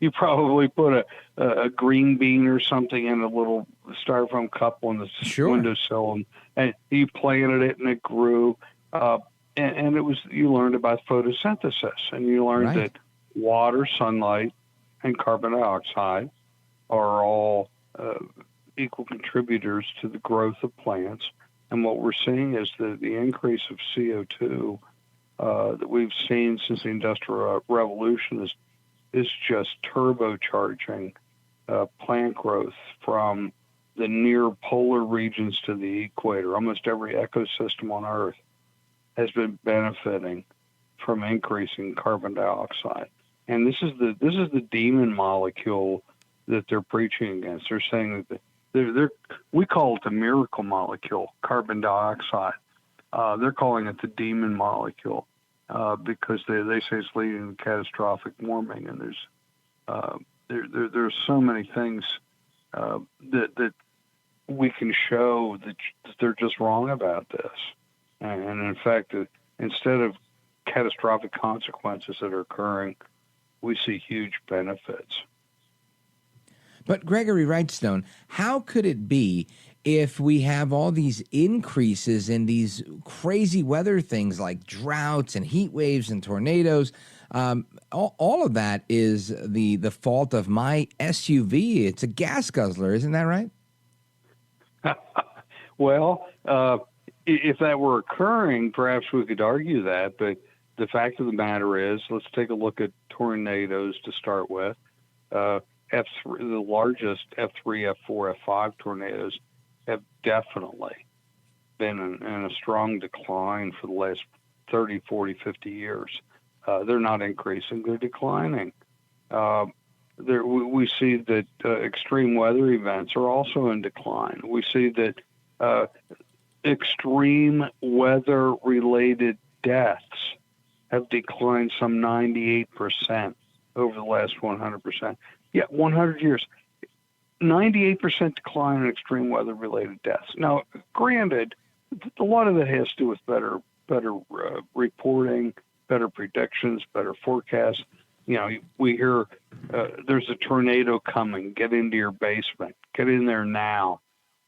You probably put a green bean or something in a little styrofoam cup on the windowsill, and you planted it and it grew. And it was, you learned about photosynthesis, and you learned that water, sunlight, and carbon dioxide are all equal contributors to the growth of plants. And what we're seeing is that the increase of CO2 that we've seen since the Industrial Revolution is just turbocharging plant growth from the near polar regions to the equator. Almost every ecosystem on Earth has been benefiting from increasing carbon dioxide. And this is the demon molecule that they're preaching against. They're saying that we call it the miracle molecule, carbon dioxide. They're calling it the demon molecule because they say it's leading to catastrophic warming. And there's so many things that we can show that they're just wrong about this. And in fact, instead of catastrophic consequences that are occurring, we see huge benefits. But Gregory Wrightstone, how could it be if we have all these increases in these crazy weather things like droughts and heat waves and tornadoes? All of that is the fault of my SUV. It's a gas guzzler, isn't that right? Well, if that were occurring, perhaps we could argue that. But the fact of the matter is, let's take a look at tornadoes to start with. The largest F3, F4, F5 tornadoes have definitely been in a strong decline for the last 30, 40, 50 years. They're not increasing, they're declining. We see that extreme weather events are also in decline. We see that extreme weather-related deaths have declined some 98% over the last 100%. Yeah, 100 years. 98% decline in extreme weather-related deaths. Now, granted, a lot of that has to do with better reporting, better predictions, better forecasts. You know, we hear there's a tornado coming. Get into your basement. Get in there now.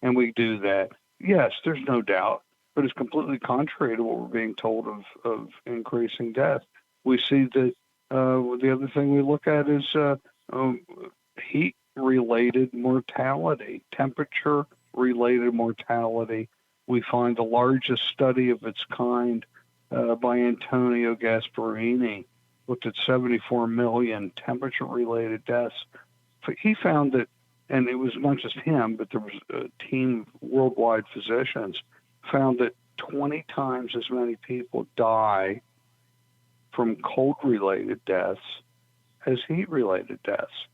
And we do that. Yes, there's no doubt, but it's completely contrary to what we're being told of increasing death. We see that the other thing we look at is heat-related mortality, temperature-related mortality. We find the largest study of its kind by Antonio Gasparini looked at 74 million temperature-related deaths. He found that, and it was not just him, but there was a team of worldwide physicians, found that 20 times as many people die from cold-related deaths as heat-related deaths.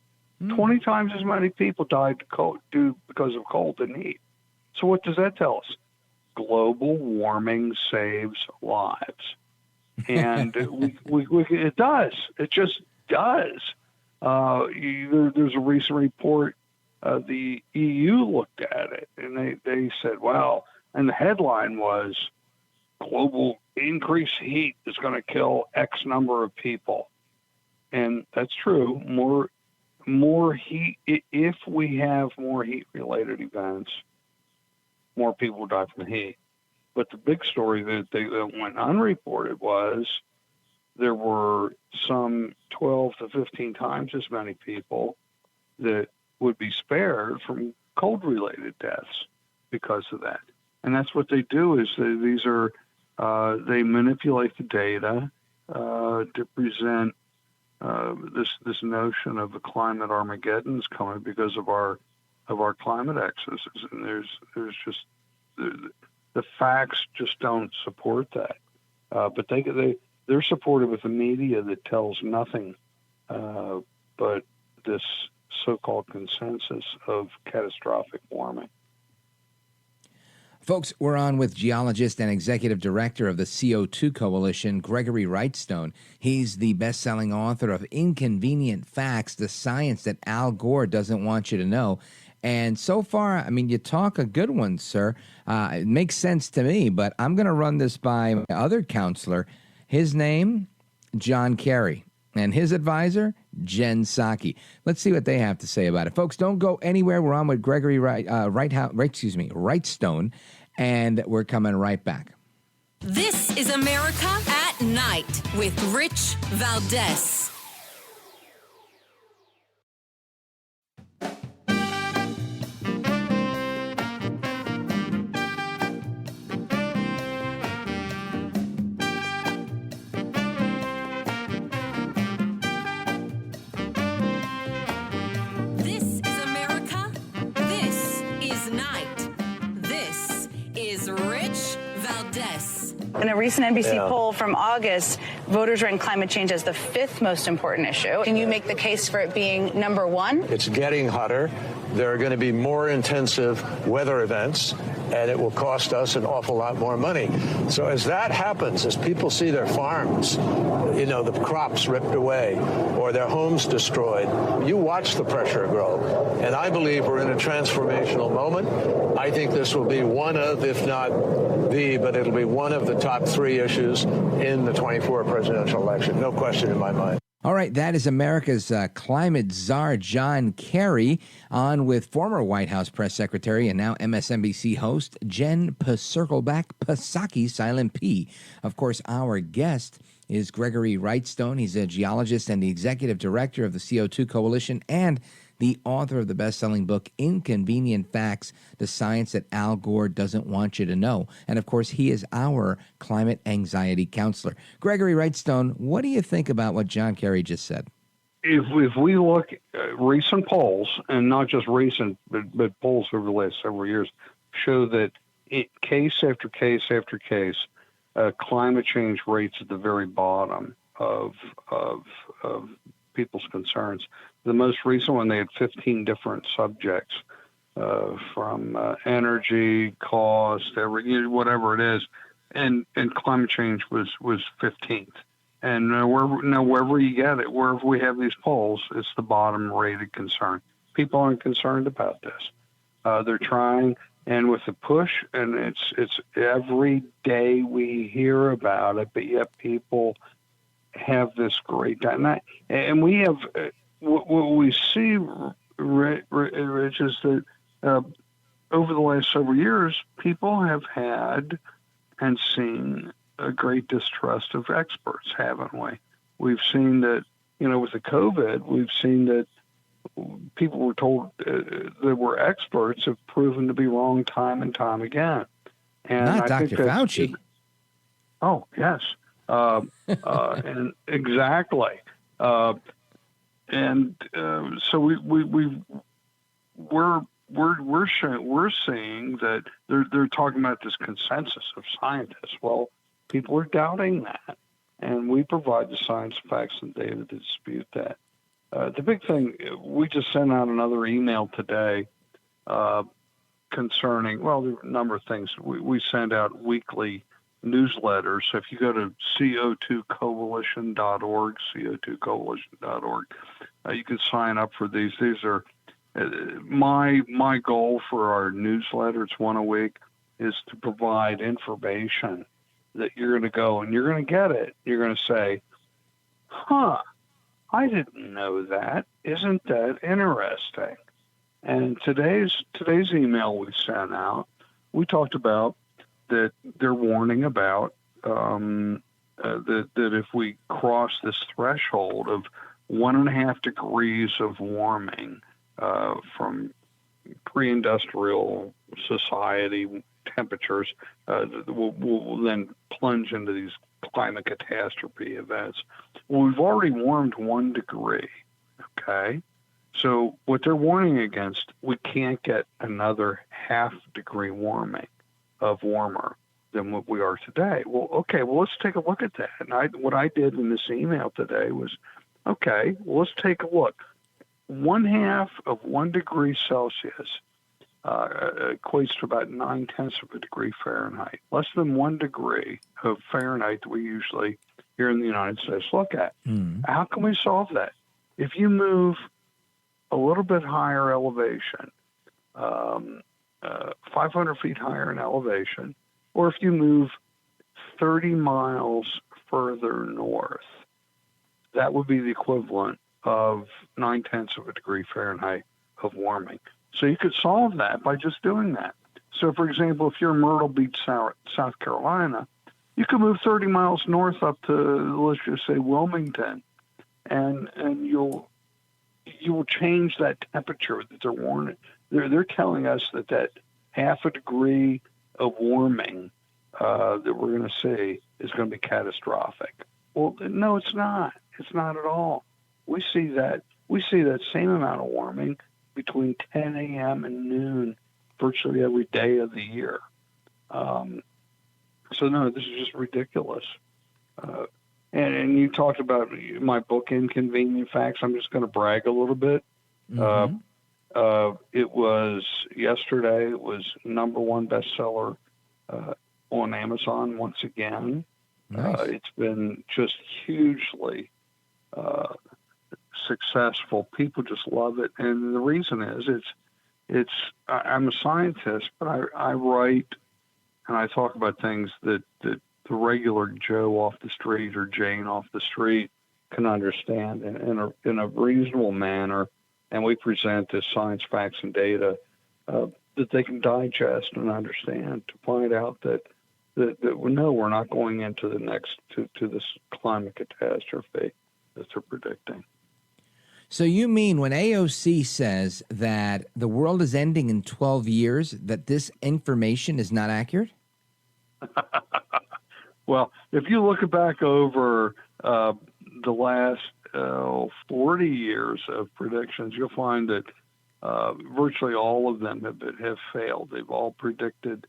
20 times as many people died because of cold than heat. So what does that tell us? Global warming saves lives. And it does. It just does. There's a recent report, the EU looked at it, and they said, well, and the headline was, global increased heat is going to kill X number of people. And that's true. More heat, if we have more heat-related events, more people die from the heat. But the big story that went unreported was there were some 12 to 15 times as many people that would be spared from cold-related deaths because of that. And that's what they do is they manipulate the data to present this notion of a climate Armageddon is coming because of our climate excesses, and there's just the facts just don't support that. But they're supported with a media that tells nothing but this so-called consensus of catastrophic warming. Folks, we're on with geologist and executive director of the CO2 Coalition, Gregory Wrightstone. He's the best-selling author of Inconvenient Facts, the science that Al Gore doesn't want you to know. And so far, I mean, you talk a good one, sir. It makes sense to me, but I'm going to run this by my other counselor. His name, John Kerry, and his advisor, Jen Psaki. Let's see what they have to say about it. Folks, don't go anywhere. We're on with Gregory Wrightstone, and we're coming right back. This is America at Night with Rich Valdez. In a recent NBC poll from August, voters rank climate change as the 5th most important issue. Can you make the case for it being number 1? It's getting hotter. there are going to be more intensive weather events, and it will cost us an awful lot more money. So as that happens, as people see their farms, the crops ripped away or their homes destroyed, you watch the pressure grow. And I believe we're in a transformational moment. I think this will be one of, if not but it'll be one of the top 3 issues in the 24 presidential election. No question in my mind. All right, that is America's climate czar, John Kerry, on with former White House press secretary and now MSNBC host Jen Circleback Psaki, Silent P. Of course, our guest is Gregory Wrightstone. He's a geologist and the executive director of the CO2 Coalition and the author of the best-selling book, Inconvenient Facts, the science that Al Gore doesn't want you to know. And, of course, he is our climate anxiety counselor. Gregory Wrightstone, what do you think about what John Kerry just said? If we look at recent polls, and not just recent, but polls over the last several years, show that case after case after case, climate change rates at the very bottom of people's concerns. The most recent one, they had 15 different subjects, from energy, cost, whatever it is, and climate change was 15th. And wherever you get it, wherever we have these polls, it's the bottom-rated concern. People aren't concerned about this. They're trying, and with the push, and it's every day we hear about it, but yet people have this great time. And we have. What we see, Rich, is that over the last several years, people have had and seen a great distrust of experts, haven't we? We've seen that, with the COVID, we've seen that people were told that were experts have proven to be wrong time and time again. And not Dr. Fauci. Oh, yes. And exactly. So we're seeing that they're talking about this consensus of scientists. Well, people are doubting that, and we provide the science, facts, and data to dispute that. The big thing, we just sent out another email today concerning. Well, there are a number of things. We send out weekly newsletters. So if you go to CO2Coalition.org, CO2Coalition.org, you can sign up for these. These are my goal for our newsletter. It's one a week, is to provide information that you're going to go and you're going to get it. You're going to say, "Huh, I didn't know that. Isn't that interesting?" And today's email we sent out, we talked about that they're warning about that if we cross this threshold of 1.5 degrees of warming from pre-industrial society temperatures, we'll then plunge into these climate catastrophe events. Well, we've already warmed 1 degree, okay? So what they're warning against, we can't get another 0.5 degree warming of warmer than what we are today. Well, okay, well, let's take a look at that. And what I did in this email today was, okay, well, let's take a look. 1/2 of 1 degree Celsius equates to about 0.9 of a degree Fahrenheit. Less than 1 degree of Fahrenheit that we usually here in the United States look at. How can we solve that? If you move a little bit higher elevation, 500 feet higher in elevation, or if you move 30 miles further north, that would be the equivalent of 0.9 of a degree Fahrenheit of warming. So you could solve that by just doing that. So, for example, if you're in Myrtle Beach, South Carolina, you could move 30 miles north up to, let's just say, Wilmington, and you will change that temperature that they're warning. They're telling us that 0.5 degree of warming that we're going to see is going to be catastrophic. Well, no, it's not. It's not at all. We see that same amount of warming between 10 a.m. and noon virtually every day of the year. So no, this is just ridiculous. And you talked about my book, Inconvenient Facts. I'm just going to brag a little bit. it was yesterday. It was #1 bestseller on Amazon once again. Nice. It's been just hugely successful. People just love it, and the reason is I'm a scientist, but I write and I talk about things that the regular Joe off the street or Jane off the street can understand in a reasonable manner, and we present as science, facts, and data that they can digest and understand to find out that no, we're not going into to this climate catastrophe that they're predicting. So you mean when AOC says that the world is ending in 12 years, that this information is not accurate? Well, if you look back over the last 40 years of predictions, you'll find that virtually all of them have failed. They've all predicted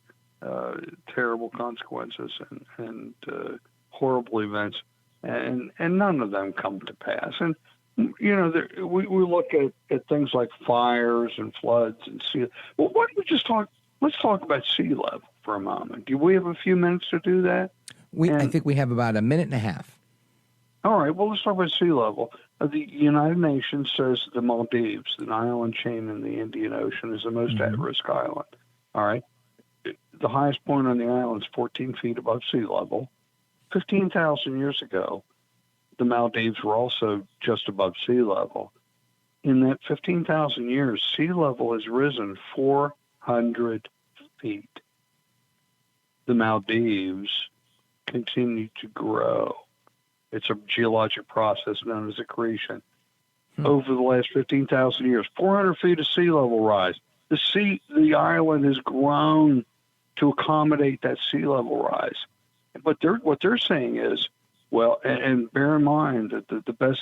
terrible consequences and horrible events, and none of them come to pass. And you know, we look at things like fires and floods and sea. Well, why don't we just talk? Let's talk about sea level for a moment. Do we have a few minutes to do that? I think we have about a minute and a half. All right. Well, let's talk about sea level. The United Nations says the Maldives, an island chain in the Indian Ocean, is the most at-risk island. All right. The highest point on the island is 14 feet above sea level. 15,000 years ago, the Maldives were also just above sea level. In that 15,000 years, sea level has risen 400 feet. The Maldives continue to grow. It's a geologic process known as accretion. Over the last 15,000 years, 400 feet of sea level rise. The island has grown to accommodate that sea level rise. But what they're saying is, well, and bear in mind that the best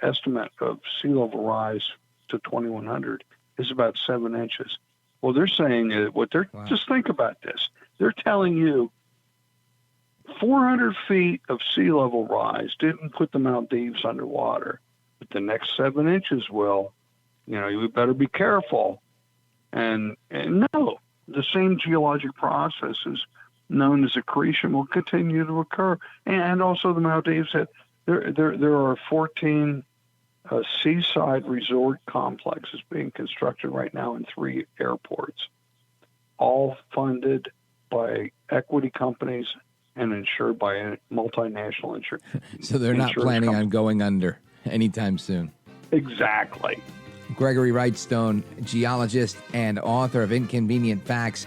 estimate of sea level rise to 2100 is about 7 inches. Well, they're saying just think about this. They're telling you 400 feet of sea level rise didn't put the Maldives underwater, but the next 7 inches will. You know, you better be careful. And no, the same geologic processes known as accretion will continue to occur. And also the Maldives there are 14 seaside resort complexes being constructed right now in 3 airports, all funded by equity companies and insured by a multinational insurance. So they're not planning on going under anytime soon. Exactly. Gregory Wrightstone, geologist and author of Inconvenient Facts,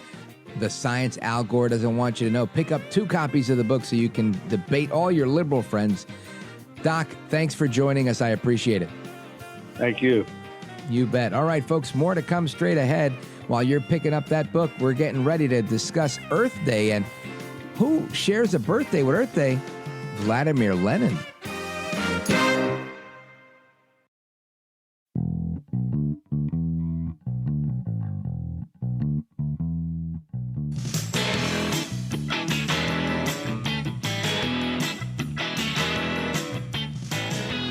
The Science Al Gore Doesn't Want You to Know. Pick up 2 copies of the book so you can debate all your liberal friends. Doc, thanks for joining us. I appreciate it. Thank you. You bet. All right, folks, more to come straight ahead. While you're picking up that book, we're getting ready to discuss Earth Day. And who shares a birthday with Earth Day? Vladimir Lenin.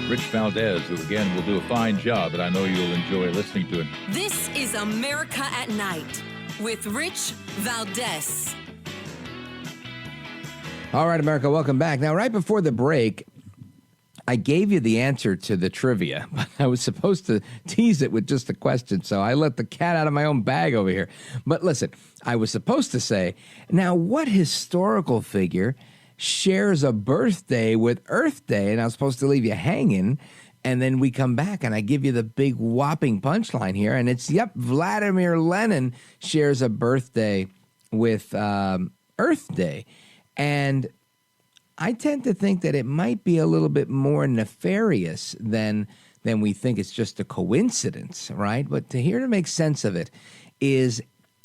Rich Valdez, who again will do a fine job, and I know you'll enjoy listening to him. This is America at Night with Rich Valdez. All right, America, welcome back. Now, right before the break, I gave you the answer to the trivia, but I was supposed to tease it with just a question, so I let the cat out of my own bag over here. But listen, I was supposed to say, now what historical figure shares a birthday with Earth Day? And I was supposed to leave you hanging, and then we come back and I give you the big whopping punchline here, and it's, Vladimir Lenin shares a birthday with Earth Day. And I tend to think that it might be a little bit more nefarious than we think. It's just a coincidence, right? But to make sense of it is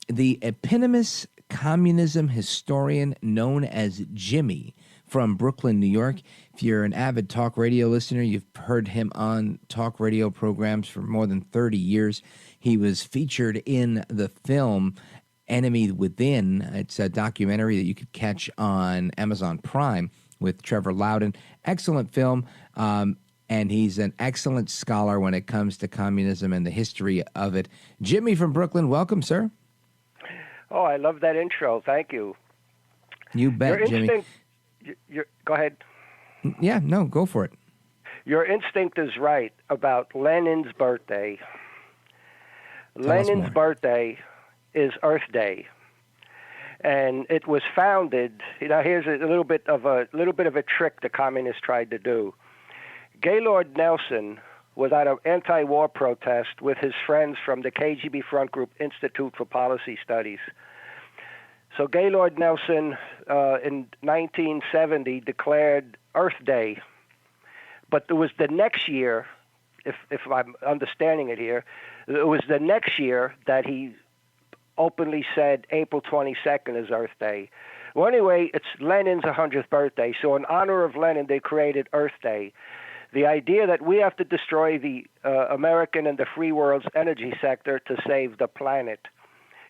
the eponymous communism historian known as Jimmy from Brooklyn, New York. If you're an avid talk radio listener, you've heard him on talk radio programs for more than 30 years. He was featured in the film Enemy Within. It's a documentary that you could catch on Amazon Prime with Trevor Loudon. Excellent film. and he's an excellent scholar when it comes to communism and the history of it. Jimmy from Brooklyn, welcome, sir. Oh, I love that intro. Thank you. You bet, Jimmy. Go ahead. Yeah, no, go for it. Your instinct is right about Lenin's birthday. Lenin's birthday is Earth Day, and it was founded. Here's a little bit of a trick the communists tried to do. Gaylord Nelson was at an anti-war protest with his friends from the KGB front group Institute for Policy Studies. So Gaylord Nelson in 1970 declared Earth Day, but it was the next year, if I'm understanding it here, it was the next year that he openly said April 22nd is Earth Day. Well, anyway, it's Lenin's 100th birthday, so in honor of Lenin, they created Earth Day. The idea that we have to destroy the American and the free world's energy sector to save the planet.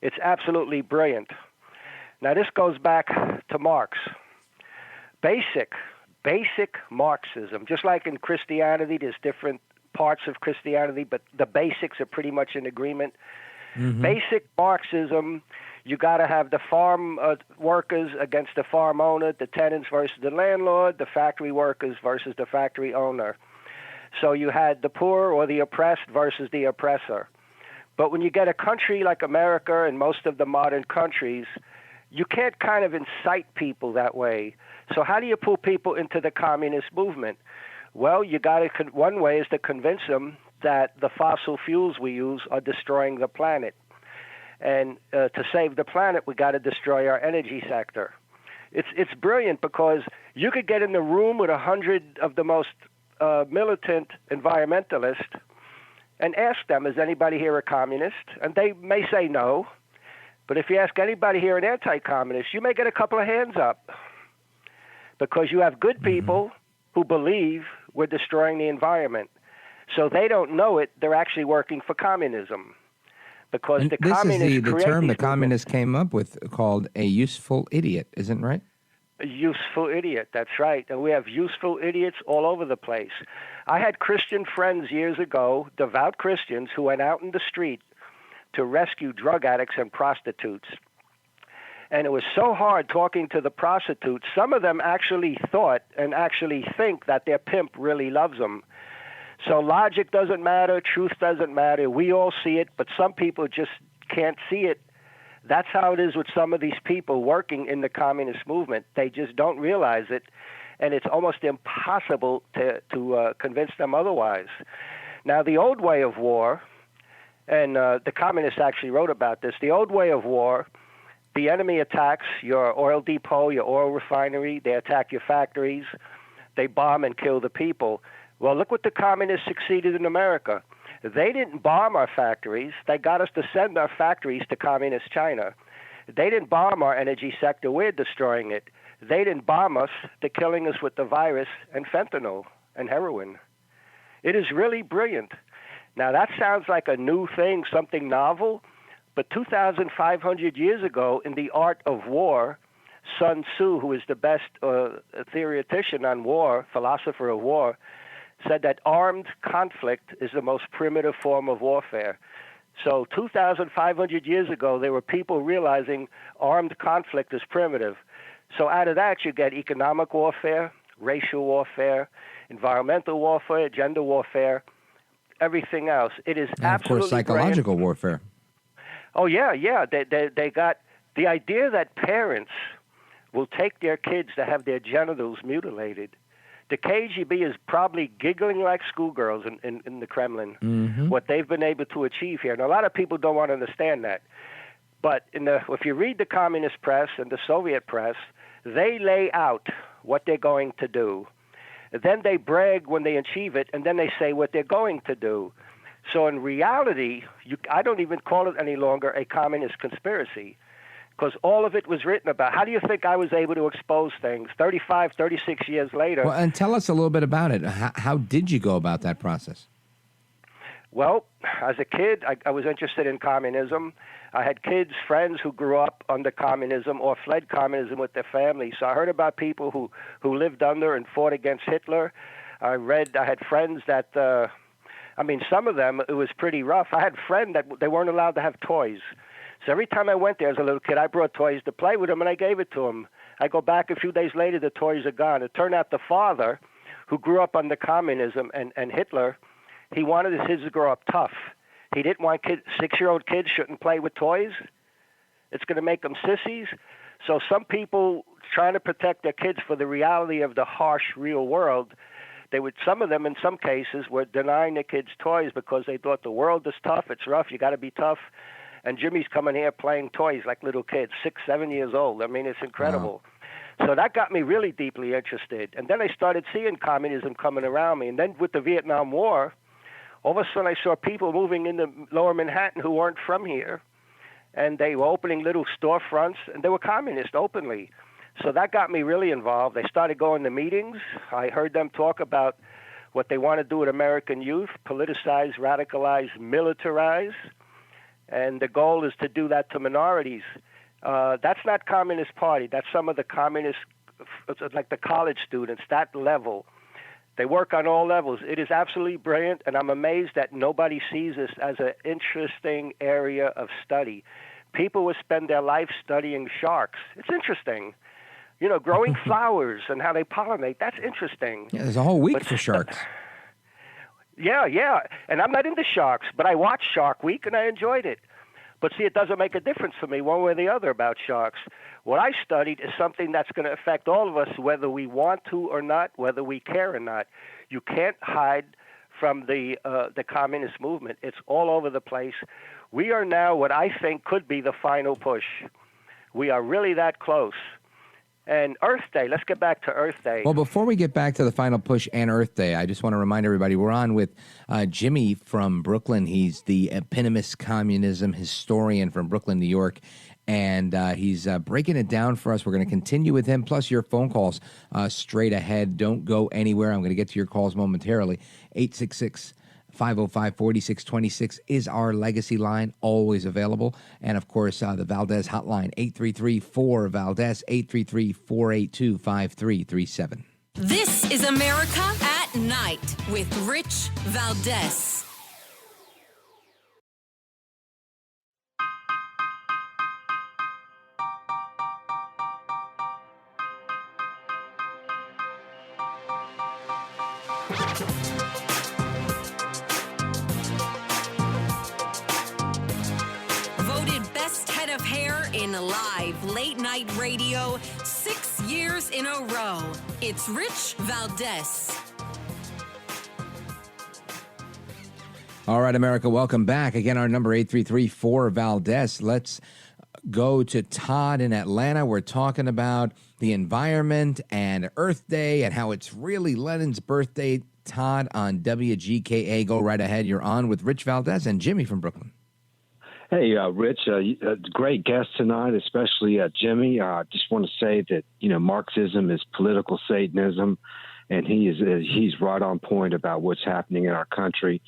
It's absolutely brilliant. Now, this goes back to Marx. Basic Marxism, just like in Christianity, there's different parts of Christianity, but the basics are pretty much in agreement. Mm-hmm. Basic Marxism, you got to have the farm workers against the farm owner, the tenants versus the landlord, the factory workers versus the factory owner. So you had the poor or the oppressed versus the oppressor. But when you get a country like America and most of the modern countries, you can't kind of incite people that way. So how do you pull people into the communist movement? Well, you got to. One way is to convince them that the fossil fuels we use are destroying the planet, and to save the planet, we got to destroy our energy sector. It's brilliant because you could get in the room with 100 of the most militant environmentalists and ask them, "Is anybody here a communist?" And they may say no. But if you ask anybody here an anti-communist, you may get a couple of hands up, because you have good people who believe we're destroying the environment. So they don't know it. They're actually working for communism, because and the this communists is the term the communists came up with, called a useful idiot, isn't right? A useful idiot, that's right. And we have useful idiots all over the place. I had Christian friends years ago, devout Christians, who went out in the street to rescue drug addicts and prostitutes. And it was so hard talking to the prostitutes. Some of them actually thought and actually think that their pimp really loves them. So logic doesn't matter, truth doesn't matter. We all see it, but some people just can't see it. That's how it is with some of these people working in the communist movement. They just don't realize it, and it's almost impossible to convince them otherwise. Now, the old way of war, and the communists actually wrote about this, the old way of war, the enemy attacks your oil depot, your oil refinery, they attack your factories, they bomb and kill the people. Well, look what the communists succeeded in America. They didn't bomb our factories. They got us to send our factories to communist China. They didn't bomb our energy sector. We're destroying it. They didn't bomb us. They're killing us with the virus and fentanyl and heroin. It is really brilliant. Now, that sounds like a new thing, something novel, but 2,500 years ago, in The Art of War, Sun Tzu, who is the best theoretician on war, philosopher of war, said that armed conflict is the most primitive form of warfare. So 2,500 years ago, there were people realizing armed conflict is primitive. So out of that, you get economic warfare, racial warfare, environmental warfare, gender warfare, everything else. It is and absolutely of course, psychological brilliant. warfare. Oh, yeah. They got the idea that parents will take their kids to have their genitals mutilated. The KGB is probably giggling like schoolgirls in the Kremlin, what they've been able to achieve here. And a lot of people don't want to understand that. But if you read the communist press and the Soviet press, they lay out what they're going to do. Then they brag when they achieve it, and then they say what they're going to do. So in reality, I don't even call it any longer a communist conspiracy, because all of it was written about. How do you think I was able to expose things 35, 36 years later? Well, and tell us a little bit about it. How did you go about that process? Well, as a kid, I was interested in communism. I had friends who grew up under communism or fled communism with their families. So I heard about people who lived under and fought against Hitler. I had friends that, some of them, it was pretty rough. I had a friend that they weren't allowed to have toys. So every time I went there as a little kid, I brought toys to play with them, and I gave it to them. I go back a few days later, the toys are gone. It turned out the father, who grew up under communism and Hitler, he wanted his kids to grow up tough. He didn't want 6-year-old kids shouldn't play with toys. It's going to make them sissies. So some people trying to protect their kids for the reality of the harsh real world, some of them in some cases were denying their kids toys because they thought the world is tough, it's rough, you got to be tough. And Jimmy's coming here playing toys like little kids, 6, 7 years old. I mean, it's incredible. Wow. So that got me really deeply interested. And then I started seeing communism coming around me. And then with the Vietnam War, all of a sudden I saw people moving into lower Manhattan who weren't from here. And they were opening little storefronts, and they were communist openly. So that got me really involved. I started going to meetings. I heard them talk about what they want to do with American youth, politicize, radicalize, militarize. And the goal is to do that to minorities. That's not Communist Party. That's some of the communists, like the college students, that level. They work on all levels. It is absolutely brilliant, and I'm amazed that nobody sees this as an interesting area of study. People will spend their life studying sharks. It's interesting. Growing flowers and how they pollinate, that's interesting. Yeah, there's a whole week for sharks. Yeah. And I'm not into sharks, but I watched Shark Week, and I enjoyed it. But see, it doesn't make a difference for me one way or the other about sharks. What I studied is something that's going to affect all of us, whether we want to or not, whether we care or not. You can't hide from the communist movement. It's all over the place. We are now what I think could be the final push. We are really that close. And Earth Day, let's get back to Earth Day. Well, before we get back to the final push and Earth Day, I just want to remind everybody we're on with Jimmy from Brooklyn. He's the eponymous communism historian from Brooklyn, New York, and he's breaking it down for us. We're going to continue with him, plus your phone calls straight ahead. Don't go anywhere. I'm going to get to your calls momentarily. 866-505-4626 is our legacy line, always available. And, of course, the Valdez hotline, 833-4-VALDEZ, 833-482-5337. This is America at Night with Rich Valdez. In live late-night radio 6 years in a row. It's Rich Valdez. All right, America, welcome back. Again, our number 833-4-VALDEZ. Let's go to Todd in Atlanta. We're talking about the environment and Earth Day and how it's really Lenin's birthday. Todd on WGKA. Go right ahead. You're on with Rich Valdez and Jimmy from Brooklyn. Hey, Rich, great guest tonight, especially Jimmy. I just want to say that, Marxism is political Satanism, and he's right on point about what's happening in our country.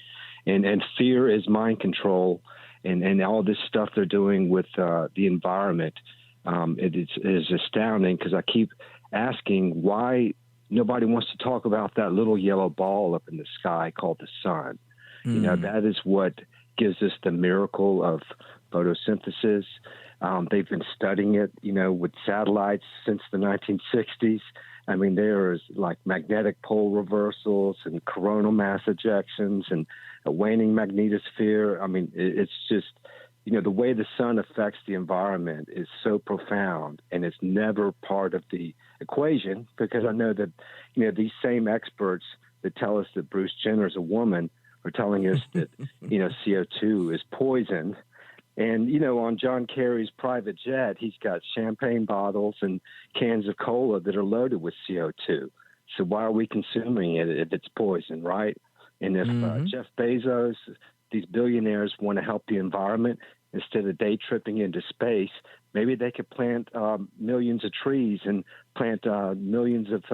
And fear is mind control, and all this stuff they're doing with the environment. It is astounding because I keep asking why nobody wants to talk about that little yellow ball up in the sky called the sun. That is what gives us the miracle of photosynthesis. They've been studying it, with satellites since the 1960s. I mean, there's like magnetic pole reversals and coronal mass ejections and a waning magnetosphere. I mean, it's just, the way the sun affects the environment is so profound, and it's never part of the equation, because I know that, these same experts that tell us that Bruce Jenner is a woman are telling us that, CO2 is poison. And, on John Kerry's private jet, he's got champagne bottles and cans of cola that are loaded with CO2. So why are we consuming it if it's poison, right? And if Jeff Bezos, these billionaires want to help the environment instead of day tripping into space, maybe they could plant millions of trees and plant millions of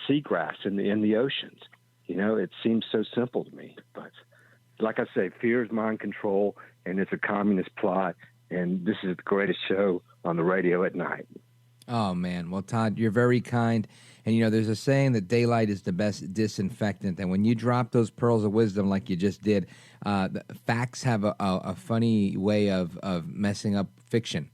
seagrass in the oceans. It seems so simple to me, but like I say, fear is mind control, and it's a communist plot, and this is the greatest show on the radio at night. Oh, man. Well, Todd, you're very kind. And, you know, there's a saying that daylight is the best disinfectant. And when you drop those pearls of wisdom like you just did, the facts have a funny way of messing up fiction.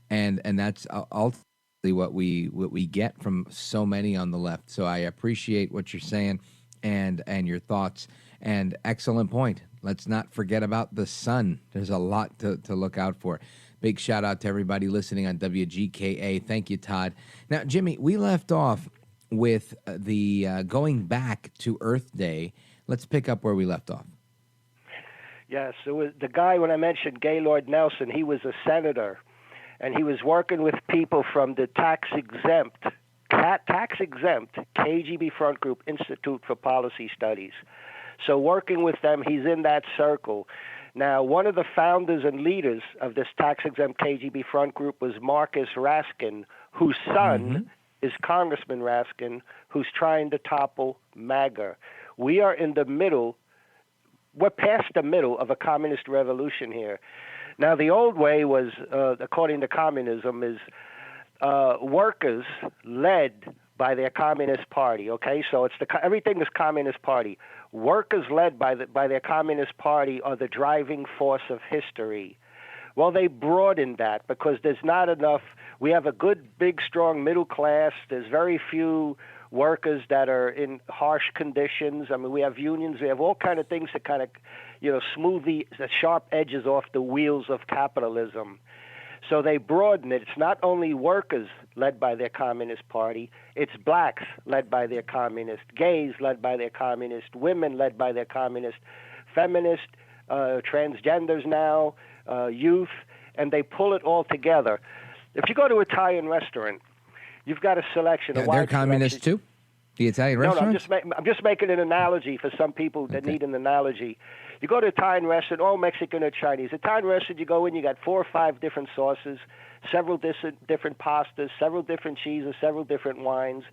and that's ultimately what we get from so many on the left. So I appreciate what you're saying and your thoughts. And excellent point. Let's not forget about the sun. There's a lot to look out for. Big shout out to everybody listening on WGKA. Thank you, Todd. Now, Jimmy, we left off with the going back to Earth Day. Let's pick up where we left off. Yes, it was the guy when I mentioned Gaylord Nelson. He was a senator, and he was working with people from the tax-exempt KGB Front Group Institute for Policy Studies. So working with them, he's in that circle. Now, one of the founders and leaders of this tax-exempt KGB front group was Marcus Raskin, whose son is Congressman Raskin, who's trying to topple MAGA. We are in the middle, we're past the middle of a communist revolution here. Now, the old way was, according to communism, is workers led by their Communist Party, okay? So it's everything is Communist Party. Workers led by their Communist Party are the driving force of history. Well, they broadened that because there's not enough. We have a good, big, strong middle class. There's very few workers that are in harsh conditions. I mean, we have unions. We have all kind of things that kind of, smooth the sharp edges off the wheels of capitalism. So they broaden it. It's not only workers led by their Communist Party, it's blacks led by their communist, gays led by their communist, women led by their communist, feminist, transgenders now, youth, and they pull it all together. If you go to an Italian restaurant, you've got a selection. They're communists too? The Italian restaurants? No, I'm just making an analogy for some people that need an analogy. You go to an Italian restaurant, or Mexican or Chinese. Italian restaurant, you go in, you got 4 or 5 different sauces, several different pastas, several different cheeses, several different wines.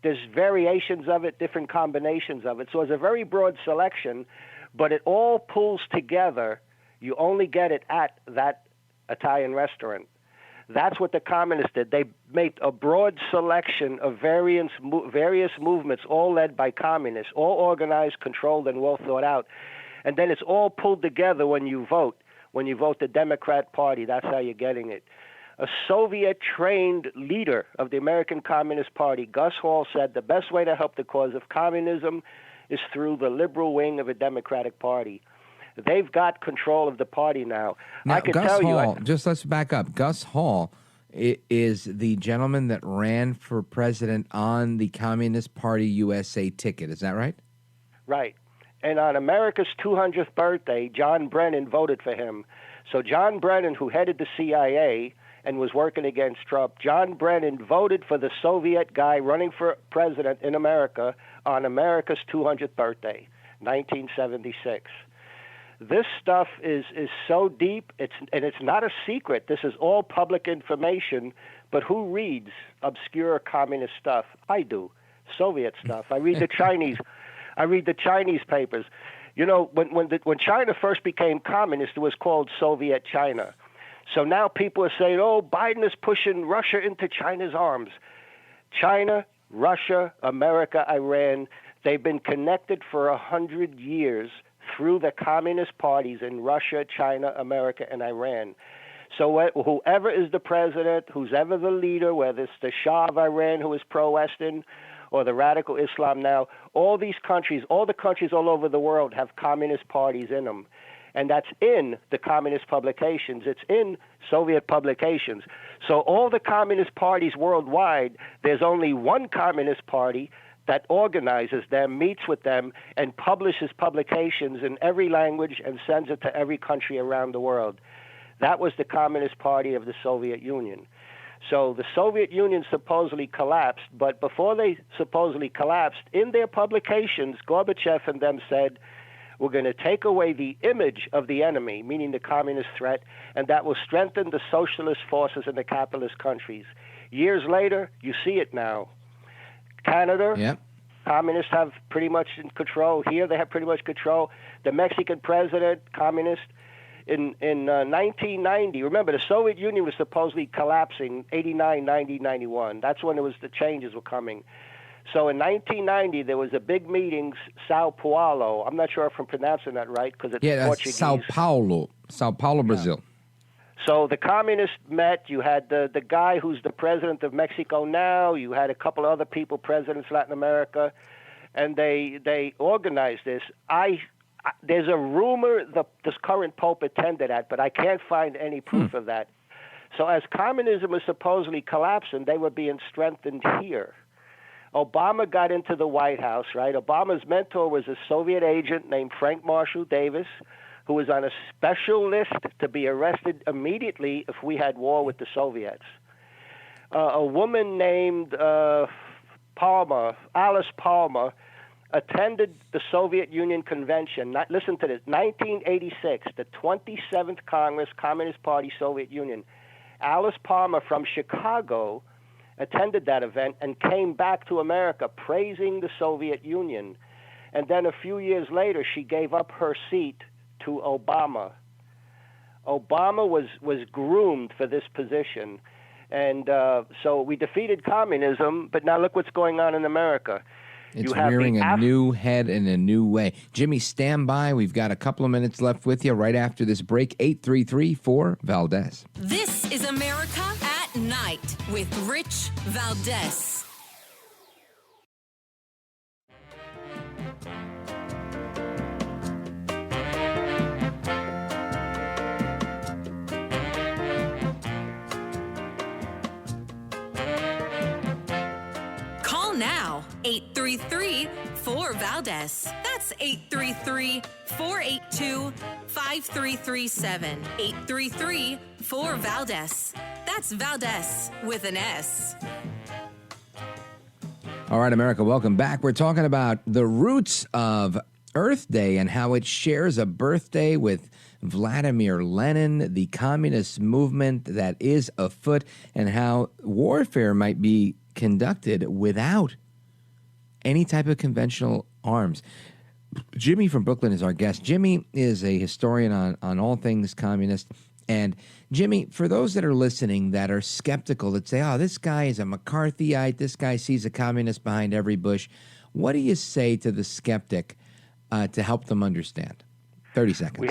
There's variations of it, different combinations of it. So it's a very broad selection, but it all pulls together. You only get it at that Italian restaurant. That's what the communists did. They made a broad selection of various movements, all led by communists, all organized, controlled, and well thought out. And then it's all pulled together when you vote. When you vote the Democrat Party, that's how you're getting it. A Soviet-trained leader of the American Communist Party, Gus Hall, said the best way to help the cause of communism is through the liberal wing of a Democratic Party. They've got control of the party now. I can Gus tell Hall, you. Just let's back up. Gus Hall is the gentleman that ran for president on the Communist Party USA ticket. Is that right? Right. And on America's 200th birthday, John Brennan voted for him. So John Brennan, who headed the CIA and was working against Trump, John Brennan voted for the Soviet guy running for president in America on America's 200th birthday, 1976. This stuff is so deep, and it's not a secret. This is all public information, but who reads obscure communist stuff? I do. Soviet stuff. I read the Chinese. I read the Chinese papers. You know, when China first became communist, it was called Soviet China. So now people are saying, oh, Biden is pushing Russia into China's arms. China, Russia, America, Iran, they've been connected for 100 years through the communist parties in Russia, China, America, and Iran. So whoever is the president, who's ever the leader, whether it's the Shah of Iran, who is pro-Western, or the radical Islam now, all these countries, all the countries all over the world have communist parties in them. And that's in the communist publications. It's in Soviet publications. So all the communist parties worldwide, there's only one communist party that organizes them, meets with them, and publishes publications in every language and sends it to every country around the world. That was the Communist Party of the Soviet Union. So the Soviet Union supposedly collapsed, but before they supposedly collapsed, in their publications, Gorbachev and them said, we're going to take away the image of the enemy, meaning the communist threat, and that will strengthen the socialist forces in the capitalist countries. Years later, you see it now. Canada, communists have pretty much in control. Here they have pretty much control. The Mexican president, communist. in 1990, remember, the Soviet Union was supposedly collapsing 89, 90, 91. That's when the changes were coming. So in 1990, there was a big meeting, Sao Paulo. I'm not sure if I'm pronouncing that right because it's Portuguese. Sao Paulo, Brazil. So the communists met. You had the guy who's the president of Mexico now. You had a couple of other people, presidents of Latin America, and they organized this. There's a rumor this current pope attended that, but I can't find any proof of that. So as communism was supposedly collapsing, they were being strengthened here. Obama got into the White House, right? Obama's mentor was a Soviet agent named Frank Marshall Davis, who was on a special list to be arrested immediately if we had war with the Soviets. A woman named Alice Palmer, attended the Soviet Union convention. Listen to this, 1986, the 27th Congress, Communist Party, Soviet Union. Alice Palmer from Chicago attended that event and came back to America praising the Soviet Union. And then a few years later, she gave up her seat to Obama. Obama was groomed for this position. And so we defeated communism, but now look what's going on in America. It's rearing a new head in a new way. Jimmy, stand by. We've got a couple of minutes left with you right after this break. 833-4-VALDEZ. This is America at Night with Rich Valdez. Call now, 833-4-VALDEZ. That's 833-482-5337. 833-4-VALDEZ. That's Valdez with an S. All right, America, welcome back. We're talking about the roots of Earth Day and how it shares a birthday with Vladimir Lenin, the communist movement that is afoot, and how warfare might be conducted without any type of conventional arms. Jimmy from Brooklyn is our guest. Jimmy is a historian on all things communist. And Jimmy, for those that are listening that are skeptical, that say, oh, this guy is a McCarthyite, this guy sees a communist behind every bush, what do you say to the skeptic to help them understand? 30 seconds.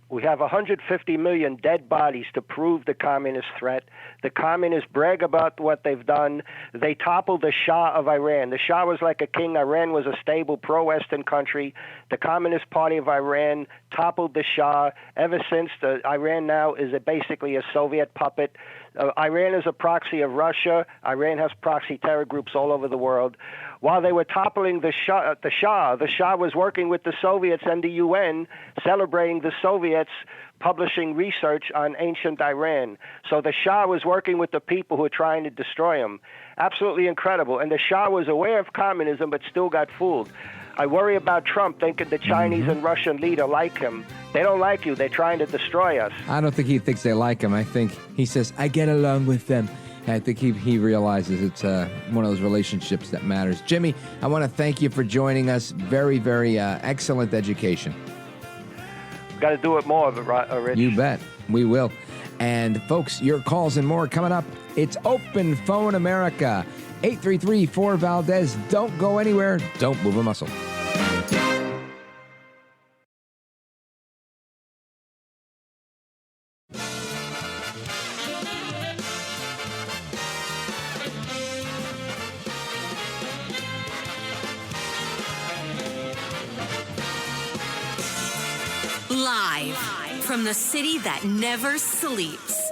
We have 150 million dead bodies to prove the communist threat. The communists brag about what they've done. They toppled the Shah of Iran. The Shah was like a king. Iran was a stable pro-Western country. The Communist Party of Iran toppled the Shah. Ever since, Iran now is basically a Soviet puppet. Iran is a proxy of Russia. Iran has proxy terror groups all over the world. While they were toppling the Shah was working with the Soviets and the UN, celebrating the Soviets publishing research on ancient Iran. So the Shah was working with the people who were trying to destroy him. Absolutely incredible. And the Shah was aware of communism but still got fooled. I worry about Trump thinking the Chinese and Russian leader like him. They don't like you. They're trying to destroy us. I don't think he thinks they like him. I think he says, I get along with them. I think he realizes it's one of those relationships that matters. Jimmy, I want to thank you for joining us. Very, very excellent education. We've got to do it more of it, Rich. You bet. We will. And, folks, your calls and more coming up. It's Open Phone America. 833-4-VALDEZ. Don't go anywhere. Don't move a muscle. Live from the city that never sleeps.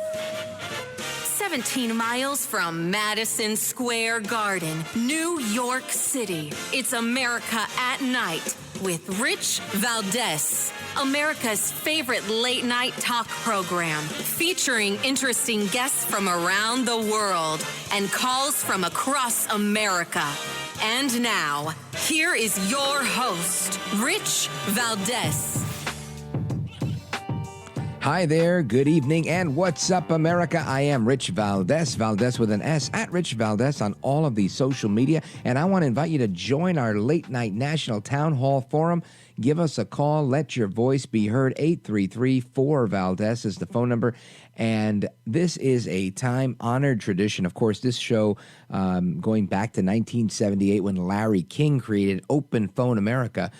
17 miles from Madison Square Garden, New York City. It's America at Night with Rich Valdez. America's favorite late-night talk program featuring interesting guests from around the world and calls from across America. And now, here is your host, Rich Valdez. Hi there, good evening, and what's up, America? I am Rich Valdez, Valdez with an S, at Rich Valdez on all of the social media, and I want to invite you to join our late-night National Town Hall Forum. Give us a call. Let your voice be heard. 833-4-VALDEZ is the phone number. And this is a time-honored tradition. Of course, this show, going back to 1978 when Larry King created Open Phone America,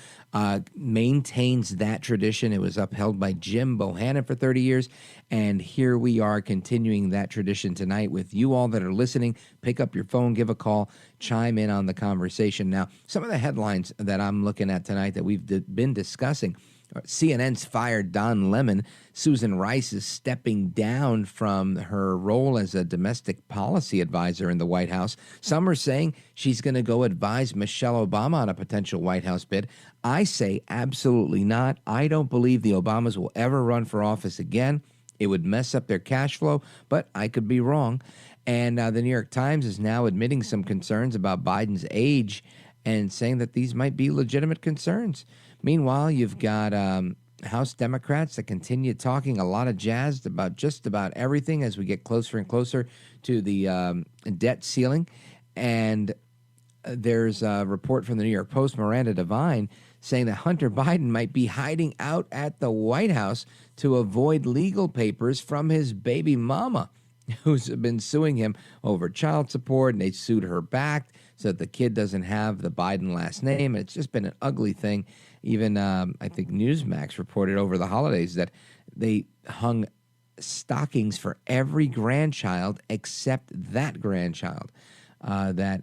maintains that tradition. It was upheld by Jim Bohannon for 30 years. And here we are continuing that tradition tonight with you all that are listening. Pick up your phone, give a call, chime in on the conversation. Now, some of the headlines that I'm looking at tonight that we've been discussing. CNN's fired Don Lemon. Susan Rice is stepping down from her role as a domestic policy advisor in the White House. Some are saying she's going to go advise Michelle Obama on a potential White House bid. I say absolutely not. I don't believe the Obamas will ever run for office again. It would mess up their cash flow, but I could be wrong. And the New York Times is now admitting some concerns about Biden's age and saying that these might be legitimate concerns. Meanwhile, you've got House Democrats that continue talking a lot of jazz about just about everything as we get closer and closer to the debt ceiling. And there's a report from the New York Post, Miranda Devine, saying that Hunter Biden might be hiding out at the White House to avoid legal papers from his baby mama, who's been suing him over child support, and they sued her back so that the kid doesn't have the Biden last name. And it's just been an ugly thing. Even I think Newsmax reported over the holidays that they hung stockings for every grandchild except that grandchild that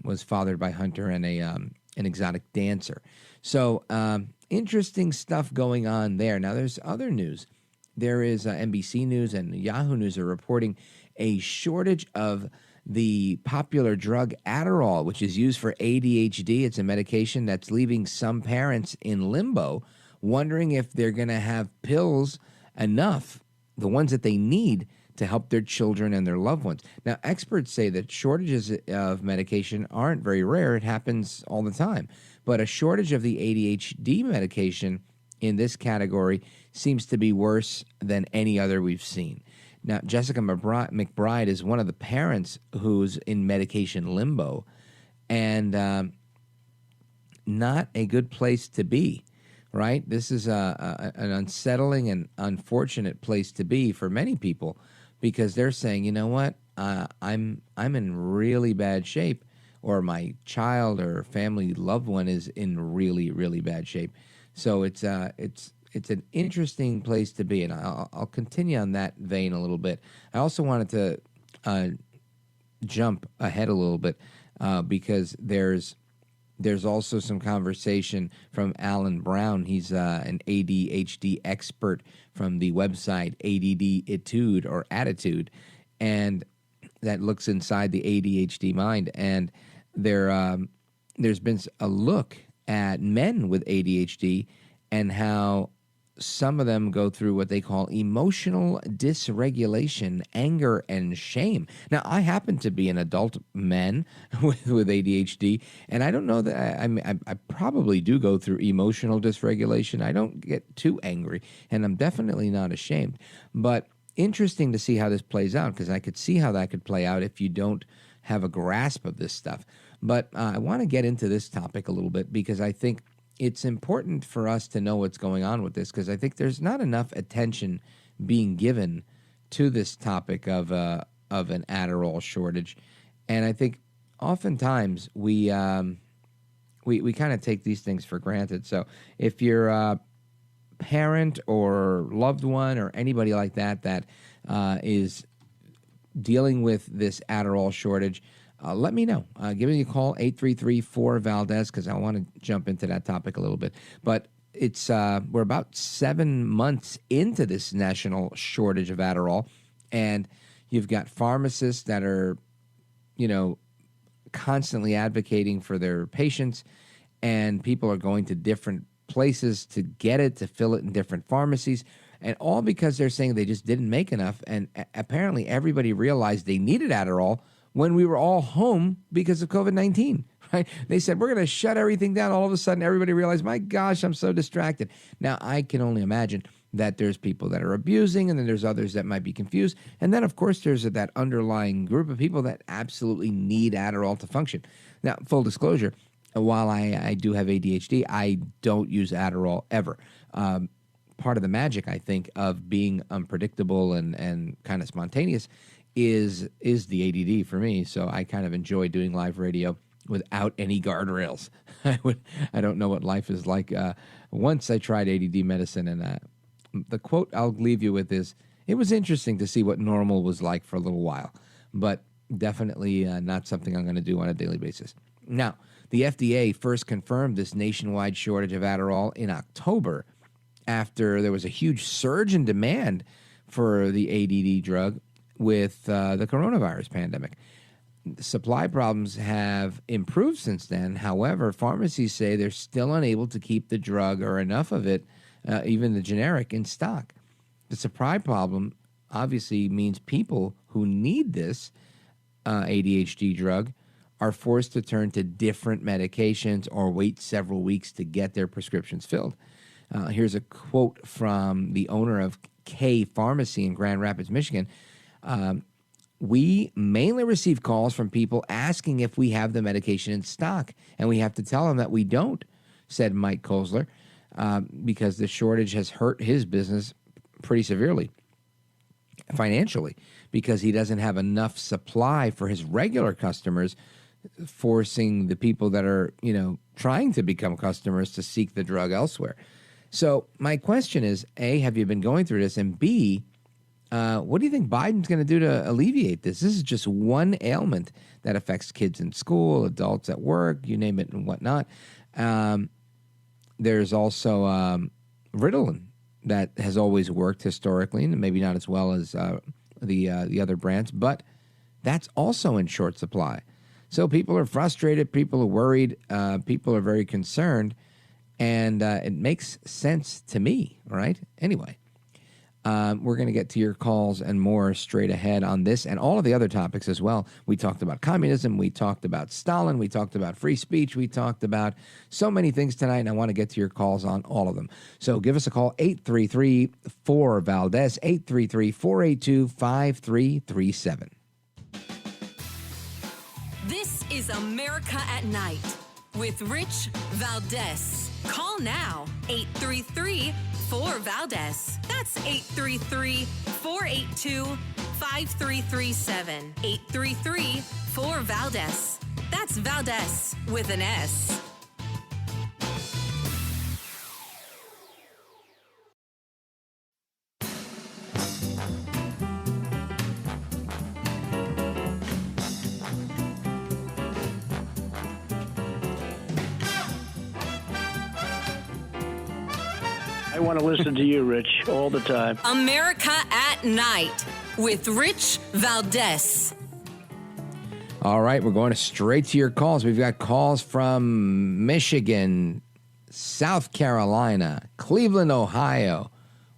was fathered by Hunter and an exotic dancer. So interesting stuff going on there. Now, there's other news. There is NBC News and Yahoo News are reporting a shortage of the popular drug Adderall, which is used for ADHD. It's a medication that's leaving some parents in limbo, wondering if they're going to have pills enough, the ones that they need, to help their children and their loved ones. Now, experts say that shortages of medication aren't very rare. It happens all the time. But a shortage of the ADHD medication in this category seems to be worse than any other we've seen. Now, Jessica McBride is one of the parents who's in medication limbo, and not a good place to be, right? This is an unsettling and unfortunate place to be for many people, because they're saying, you know what, I'm in really bad shape, or my child or family loved one is in really, really bad shape. So it's an interesting place to be, and I'll continue on that vein a little bit. I also wanted to jump ahead a little bit because there's also some conversation from Alan Brown. He's an ADHD expert from the website ADD or Attitude, and that looks inside the ADHD mind. And there's been a look at men with ADHD and how some of them go through what they call emotional dysregulation, anger, and shame. Now, I happen to be an adult man with ADHD, and I don't know that I probably do go through emotional dysregulation. I don't get too angry, and I'm definitely not ashamed. But interesting to see how this plays out, because I could see how that could play out if you don't have a grasp of this stuff. But I want to get into this topic a little bit, because I think it's important for us to know what's going on with this, because I think there's not enough attention being given to this topic of an Adderall shortage. And I think oftentimes we kind of take these things for granted. So if you're a parent or loved one or anybody like that is dealing with this Adderall shortage, let me know. Give me a call, 833-4-VALDEZ, because I want to jump into that topic a little bit. But it's we're about 7 months into this national shortage of Adderall, and you've got pharmacists that are, constantly advocating for their patients, and people are going to different places to get it, to fill it in different pharmacies, and all because they're saying they just didn't make enough. And apparently everybody realized they needed Adderall when we were all home because of COVID-19, right? They said, we're going to shut everything down. All of a sudden, everybody realized, my gosh, I'm so distracted. Now, I can only imagine that there's people that are abusing, and then there's others that might be confused. And then, of course, there's that underlying group of people that absolutely need Adderall to function. Now, full disclosure, while I do have ADHD, I don't use Adderall ever. Part of the magic, I think, of being unpredictable and kind of spontaneous is the ADD for me. So I kind of enjoy doing live radio without any guardrails. I don't know what life is like. Once I tried ADD medicine, and the quote I'll leave you with is, it was interesting to see what normal was like for a little while, but definitely not something I'm going to do on a daily basis. Now, the FDA first confirmed this nationwide shortage of Adderall in October after there was a huge surge in demand for the ADD drug with the coronavirus pandemic. Supply problems have improved since then. However, pharmacies say they're still unable to keep the drug or enough of it, even the generic, in stock. The supply problem obviously means people who need this ADHD drug are forced to turn to different medications or wait several weeks to get their prescriptions filled. Here's a quote from the owner of K Pharmacy in Grand Rapids, Michigan. We mainly receive calls from people asking if we have the medication in stock, and we have to tell them that we don't, said Mike Kozler, because the shortage has hurt his business pretty severely financially, because he doesn't have enough supply for his regular customers, forcing the people that are, trying to become customers to seek the drug elsewhere. So my question is, A, have you been going through this? And B, what do you think Biden's going to do to alleviate this? This is just one ailment that affects kids in school, adults at work, you name it, and whatnot. There's also Ritalin that has always worked historically, and maybe not as well as the other brands, but that's also in short supply. So people are frustrated, people are worried, people are very concerned, and it makes sense to me, right? Anyway, we're going to get to your calls and more straight ahead on this and all of the other topics as well. We talked about communism, we talked about Stalin, we talked about free speech, we talked about so many things tonight, and I want to get to your calls on all of them. So give us a call, 833-4-VALDEZ, 833-482-5337. This is America at Night with Rich Valdez. Call now, 833-4-VALDEZ. That's 833-482-5337. 833-4-VALDEZ. That's Valdez with an S. I want to listen to you, Rich, all the time. America at Night with Rich Valdez. All right, we're going straight to your calls. We've got calls from Michigan, South Carolina, Cleveland, Ohio,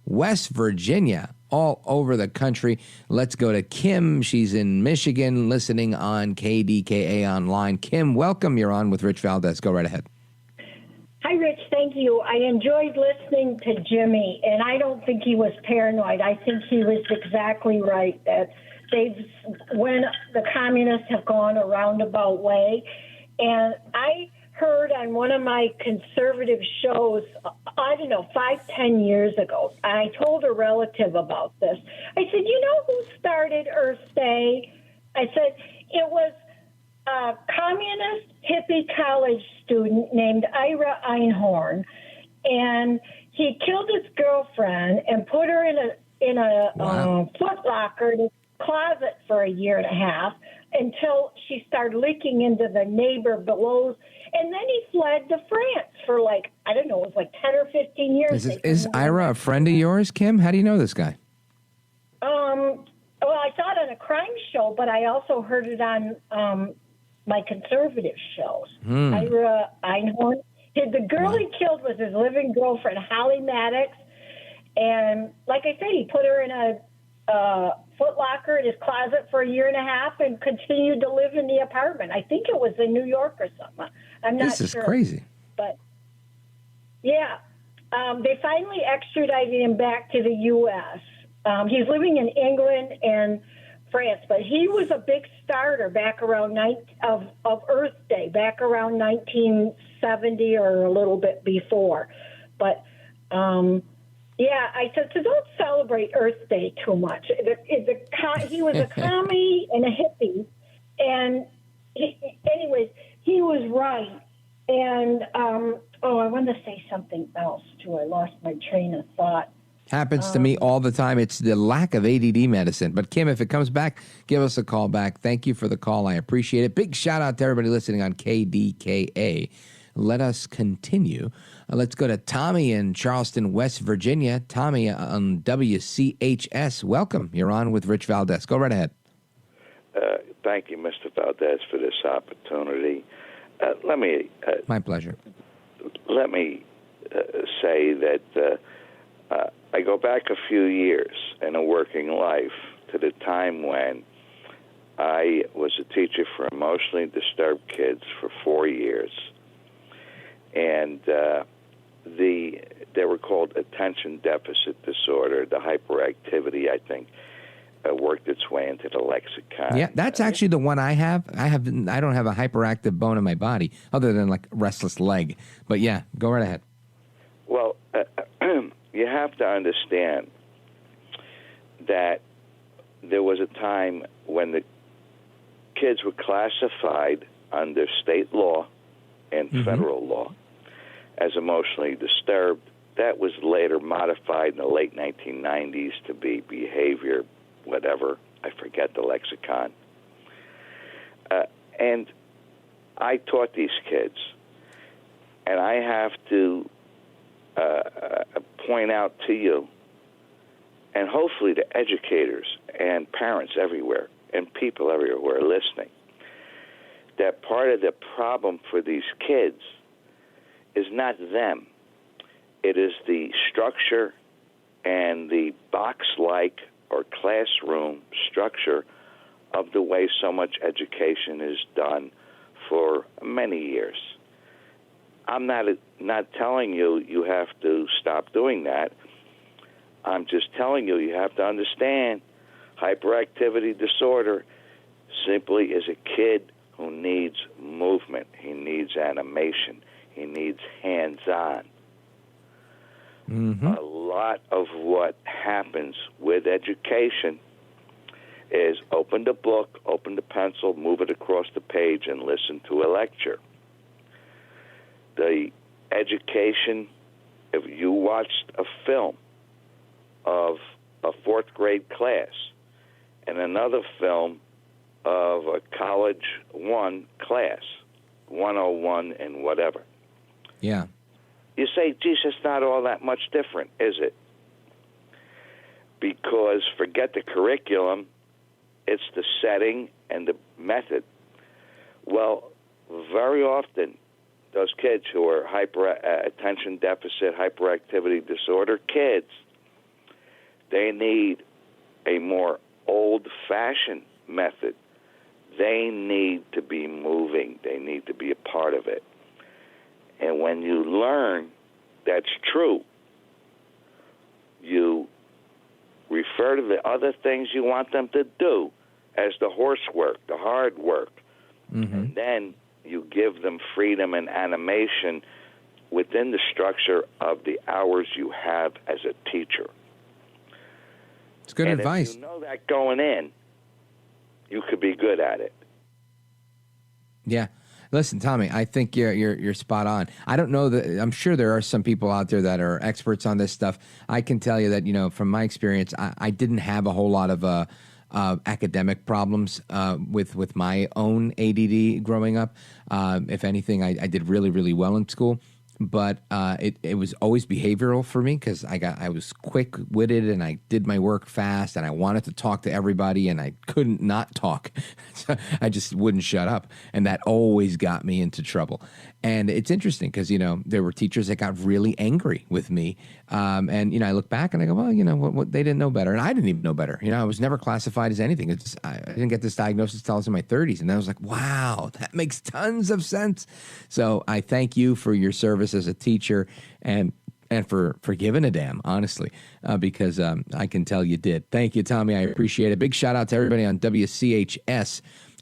West Virginia, all over the country. Let's go to Kim. She's in Michigan, listening on KDKA Online. Kim, welcome. You're on with Rich Valdez. Go right ahead. Hi, Rich. Thank you. I enjoyed listening to Jimmy, and I don't think he was paranoid. I think he was exactly right that when the communists have gone a roundabout way. And I heard on one of my conservative shows, 5-10 years ago, I told a relative about this. I said, you know who started Earth Day? I said, it was a communist hippie college student named Ira Einhorn, and he killed his girlfriend and put her in a foot locker in his closet for a year and a half until she started leaking into the neighbor below, and then he fled to France for it was 10 or 15 years. Is Ira a friend of yours, Kim? How do you know this guy? Well, I saw it on a crime show, but I also heard it on my conservative shows. Ira Einhorn. The girl he killed was his living girlfriend, Holly Maddox. And like I said, he put her in a foot locker in his closet for a year and a half and continued to live in the apartment. I think it was in New York or something. I'm not sure. This is crazy. But, yeah. They finally extradited him back to the U.S. He's living in England, and France, but he was a big starter back around of Earth Day, back around 1970 or a little bit before. But yeah, I said, so don't celebrate Earth Day too much. He was a commie and a hippie, and anyways, he was right. And I wanted to say something else too. I lost my train of thought. Happens to me all the time. It's the lack of ADD medicine. But Kim, if it comes back, give us a call back. Thank you for the call. I appreciate it. Big shout out to everybody listening on KDKA. Let us continue. Let's go to Tommy in Charleston, West Virginia. Tommy on WCHS. Welcome. You're on with Rich Valdez. Go right ahead. Thank you, Mr. Valdez, for this opportunity. My pleasure. Let me say that I go back a few years in a working life to the time when I was a teacher for emotionally disturbed kids for 4 years. And they were called attention deficit disorder. The hyperactivity, I think, worked its way into the lexicon. Yeah, that's actually the one I have. I don't have a hyperactive bone in my body other than like restless leg. But yeah, go right ahead. Well, you have to understand that there was a time when the kids were classified under state law and federal law as emotionally disturbed. That was later modified in the late 1990s to be behavior, whatever. I forget the lexicon. And I taught these kids, and I have to point out to you, and hopefully to educators and parents everywhere and people everywhere who are listening, that part of the problem for these kids is not them. It is the structure and the box-like or classroom structure of the way so much education is done for many years. I'm not telling you have to stop doing that. I'm just telling you have to understand hyperactivity disorder simply is a kid who needs movement. He needs animation. He needs hands-on. A lot of what happens with education is open the book, open the pencil, move it across the page, and listen to a lecture. The education, if you watched a film of a fourth grade class and another film of a college 1 class, 101 and whatever. Yeah. You say, geez, it's not all that much different, is it? Because forget the curriculum, it's the setting and the method. Well, very often, those kids who are attention deficit, hyperactivity disorder kids, they need a more old-fashioned method. They need to be moving. They need to be a part of it. And when you learn that's true, you refer to the other things you want them to do as the horse work, the hard work. And then you give them freedom and animation within the structure of the hours you have as a teacher. It's good advice. If you know that going in, you could be good at it. Yeah. Listen, Tommy, I think you're spot on. I don't know that. I'm sure there are some people out there that are experts on this stuff. I can tell you that, from my experience, I didn't have a whole lot of academic problems with my own ADD growing up. If anything, I did really, really well in school. But it was always behavioral for me because I was quick-witted and I did my work fast and I wanted to talk to everybody and I couldn't not talk. So I just wouldn't shut up. And that always got me into trouble. And it's interesting because, there were teachers that got really angry with me. And, I look back and I go, well, what they didn't know better. And I didn't even know better. I was never classified as anything. I didn't get this diagnosis until I was in my 30s. And I was like, wow, that makes tons of sense. So I thank you for your service as a teacher. And and for giving a damn, honestly, because I can tell you did. Thank you, Tommy. I appreciate it. Big shout out to everybody on WCHS.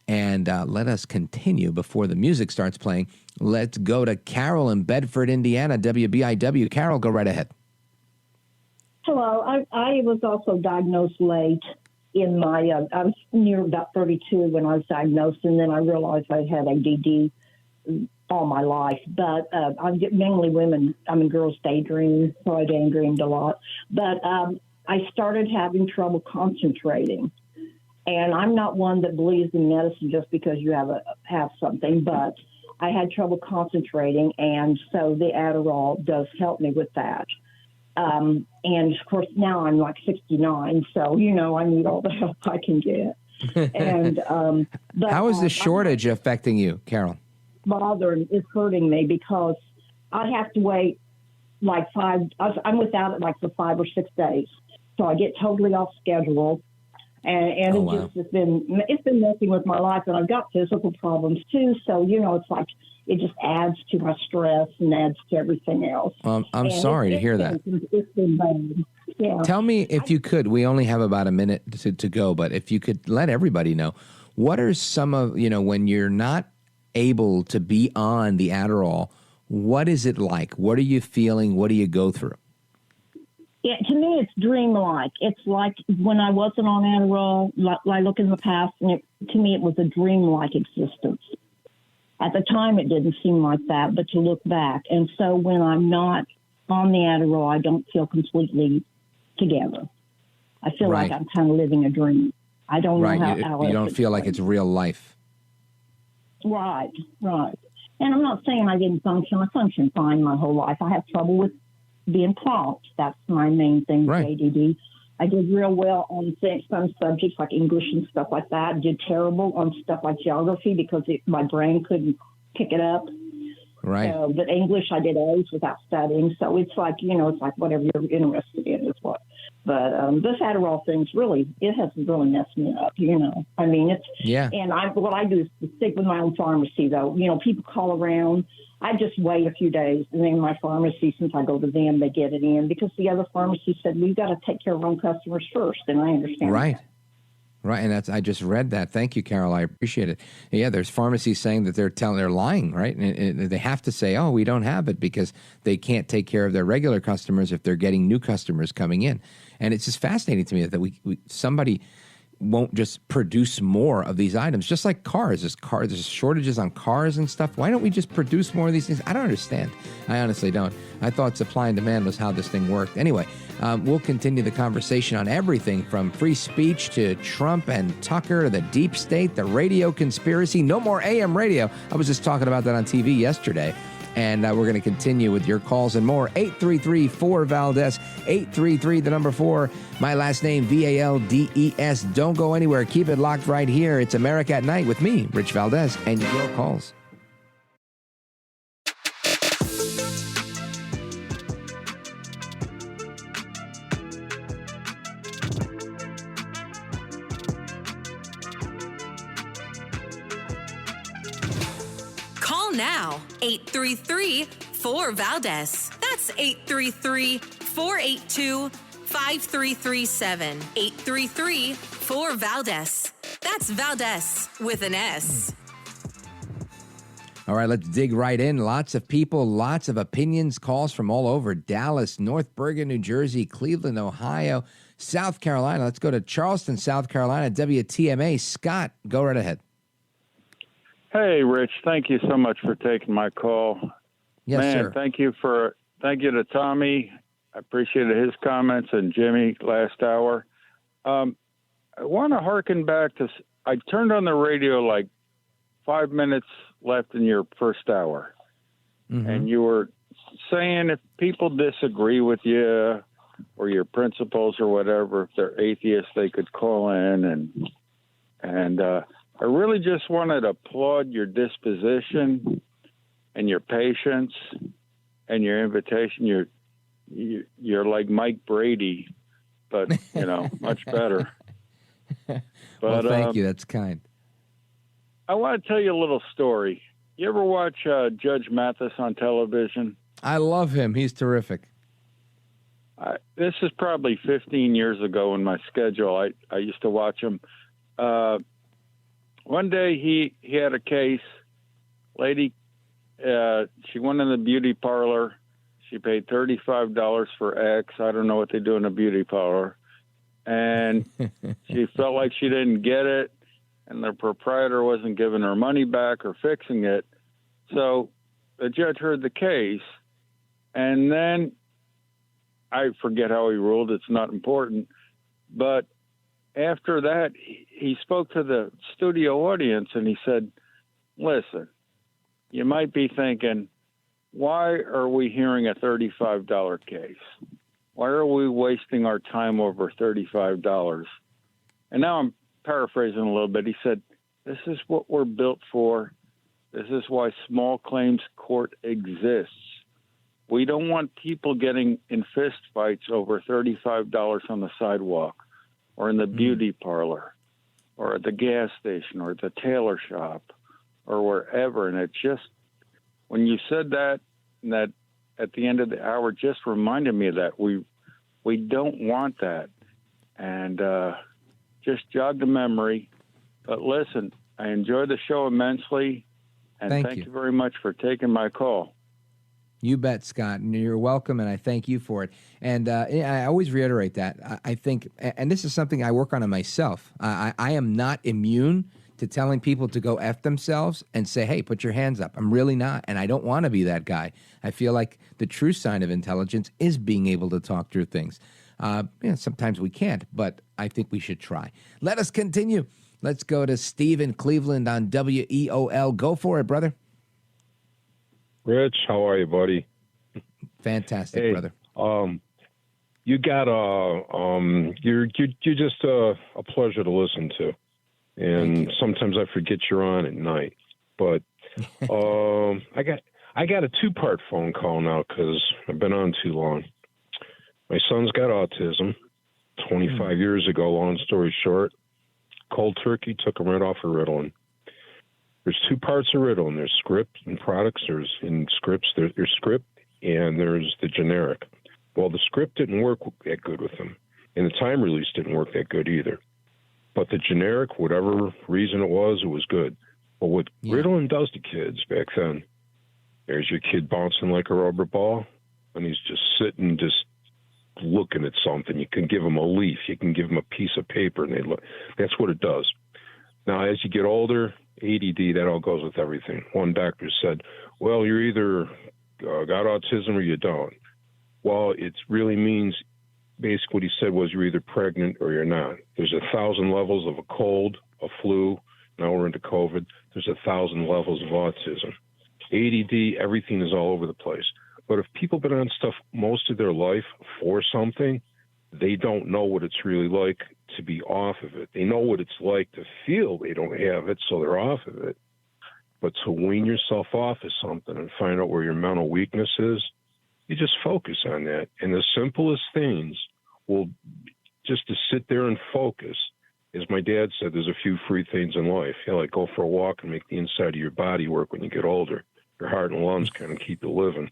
And let us continue before the music starts playing. Let's go to Carol in Bedford, Indiana, WBIW. Carol, go right ahead. Hello. I was also diagnosed late in my, I was near about 32 when I was diagnosed, and then I realized I had ADD all my life. But I'm mainly women. I mean, girls daydream, so I daydreamed a lot. But I started having trouble concentrating. And I'm not one that believes in medicine just because you have something, but I had trouble concentrating, and so the Adderall does help me with that. And of course, now I'm like 69, so I need all the help I can get. And but, how is the shortage affecting you, Carol? It's hurting me because I have to wait like I'm without it like for 5 or 6 days, so I get totally off schedule. And it's been messing with my life, and I've got physical problems too. So it's like it just adds to my stress and adds to everything else. I'm sorry to hear that. It's been bad. Yeah. Tell me if you could. We only have about a minute to go, but if you could let everybody know, what are some of when you're not able to be on the Adderall, what is it like? What are you feeling? What do you go through? Yeah, to me, it's dreamlike. It's like when I wasn't on Adderall, I look in the past, and to me, it was a dreamlike existence. At the time, it didn't seem like that, but to look back. And so when I'm not on the Adderall, I don't feel completely together. I feel like I'm kind of living a dream. I don't know how you don't feel like it's real life. Right. And I'm not saying I didn't function. I functioned fine my whole life. I have trouble with being prompt. That's my main thing with ADD. I did real well on some subjects like English and stuff like that. I did terrible on stuff like geography because my brain couldn't pick it up. Right. But English, I did A's without studying. So it's like, it's like whatever you're interested in is what. But this Adderall thing's it hasn't really messed me up, I mean, it's, yeah. And what I do is to stick with my own pharmacy, though. People call around. I just wait a few days, and then my pharmacy, since I go to them, they get it in because the other pharmacy said, we've got to take care of our own customers first, and I understand that. Right, and I just read that. Thank you, Carol. I appreciate it. Yeah, there's pharmacies saying that they're lying, right? And they have to say, oh, we don't have it because they can't take care of their regular customers if they're getting new customers coming in. And it's just fascinating to me that somebody won't just produce more of these items, just like cars. There's shortages on cars and stuff. Why don't we just produce more of these things? I don't understand. I honestly don't. I thought supply and demand was how this thing worked. Anyway, we'll continue the conversation on everything from free speech to Trump and Tucker to the deep state, the radio conspiracy. No more AM radio. I was just talking about that on TV yesterday. And we're going to continue with your calls and more. 833-4-VALDES, 833, the number 4. My last name, VALDES. Don't go anywhere. Keep it locked right here. It's America at Night with me, Rich Valdez, and your calls. Call now, 833-4-VALDES. That's 833-482-5337. 833-4-VALDES. That's Valdez with an S. All right, let's dig right in. Lots of people, lots of opinions, calls from all over Dallas, North Bergen, New Jersey, Cleveland, Ohio, South Carolina. Let's go to Charleston, South Carolina, WTMA. Scott, go right ahead. Hey, Rich, thank you so much for taking my call. Yes, sir. Thank you to Tommy. I appreciated his comments, and Jimmy last hour. I want to hearken back to, I turned on the radio like 5 minutes left in your first hour. Mm-hmm. And you were saying if people disagree with you or your principles or whatever, if they're atheists, they could call in. And I really just wanted to applaud your disposition and your patience and your invitation. You're like Mike Brady, but, much better. Well, thank you. That's kind. I want to tell you a little story. You ever watch Judge Mathis on television? I love him. He's terrific. This is probably 15 years ago in my schedule. I used to watch him. One day he had a case. Lady, she went in the beauty parlor. She paid $35 for X. I don't know what they do in a beauty parlor. And she felt like she didn't get it, and the proprietor wasn't giving her money back or fixing it. So the judge heard the case, and then I forget how he ruled. It's not important. But after that, he spoke to the studio audience, and he said, listen, you might be thinking, why are we hearing a $35 case? Why are we wasting our time over $35? And now I'm paraphrasing a little bit. He said, this is what we're built for. This is why small claims court exists. We don't want people getting in fist fights over $35 on the sidewalk or in the beauty parlor or at the gas station or at the tailor shop or wherever. And it just, when you said that, and that at the end of the hour just reminded me of that. We don't want that. And just jogged the memory. But listen, I enjoy the show immensely. And thank you very much for taking my call. You bet, Scott, and you're welcome, and I thank you for it. And I always reiterate that. I think, and this is something I work on myself, I am not immune to telling people to go F themselves and say, hey, put your hands up. I'm really not, and I don't want to be that guy. I feel like the true sign of intelligence is being able to talk through things. Sometimes we can't, but I think we should try. Let us continue. Let's go to Steve in Cleveland on WEOL. Go for it, brother. Rich, how are you, buddy? Fantastic, brother. You got you're just a pleasure to listen to, and sometimes I forget you're on at night. But I got a two-part phone call now because I've been on too long. My son's got autism. 25 years ago, long story short, cold turkey took him right off of Ritalin. There's two parts of Ritalin. There's script and products. There's script and there's the generic. Well, the script didn't work that good with him, and the time release didn't work that good either. But the generic, whatever reason it was good. But what Ritalin does to kids back then, there's your kid bouncing like a rubber ball, and he's just sitting, just looking at something. You can give him a leaf. You can give him a piece of paper, and they look. That's what it does. Now, as you get older, ADD, that all goes with everything. One doctor said, well, you're either got autism or you don't. Well, it really means, basically what he said was you're either pregnant or you're not. There's 1,000 levels of a cold, a flu. Now we're into COVID. There's 1,000 levels of autism. ADD, everything is all over the place. But if people have been on stuff most of their life for something, they don't know what it's really like to be off of it. They know what it's like to feel they don't have it, so they're off of it. But to wean yourself off of something and find out where your mental weakness is, you just focus on that. And the simplest things will just to sit there and focus. As my dad said, there's a few free things in life. Like go for a walk and make the inside of your body work when you get older. Your heart and lungs kind of keep you living.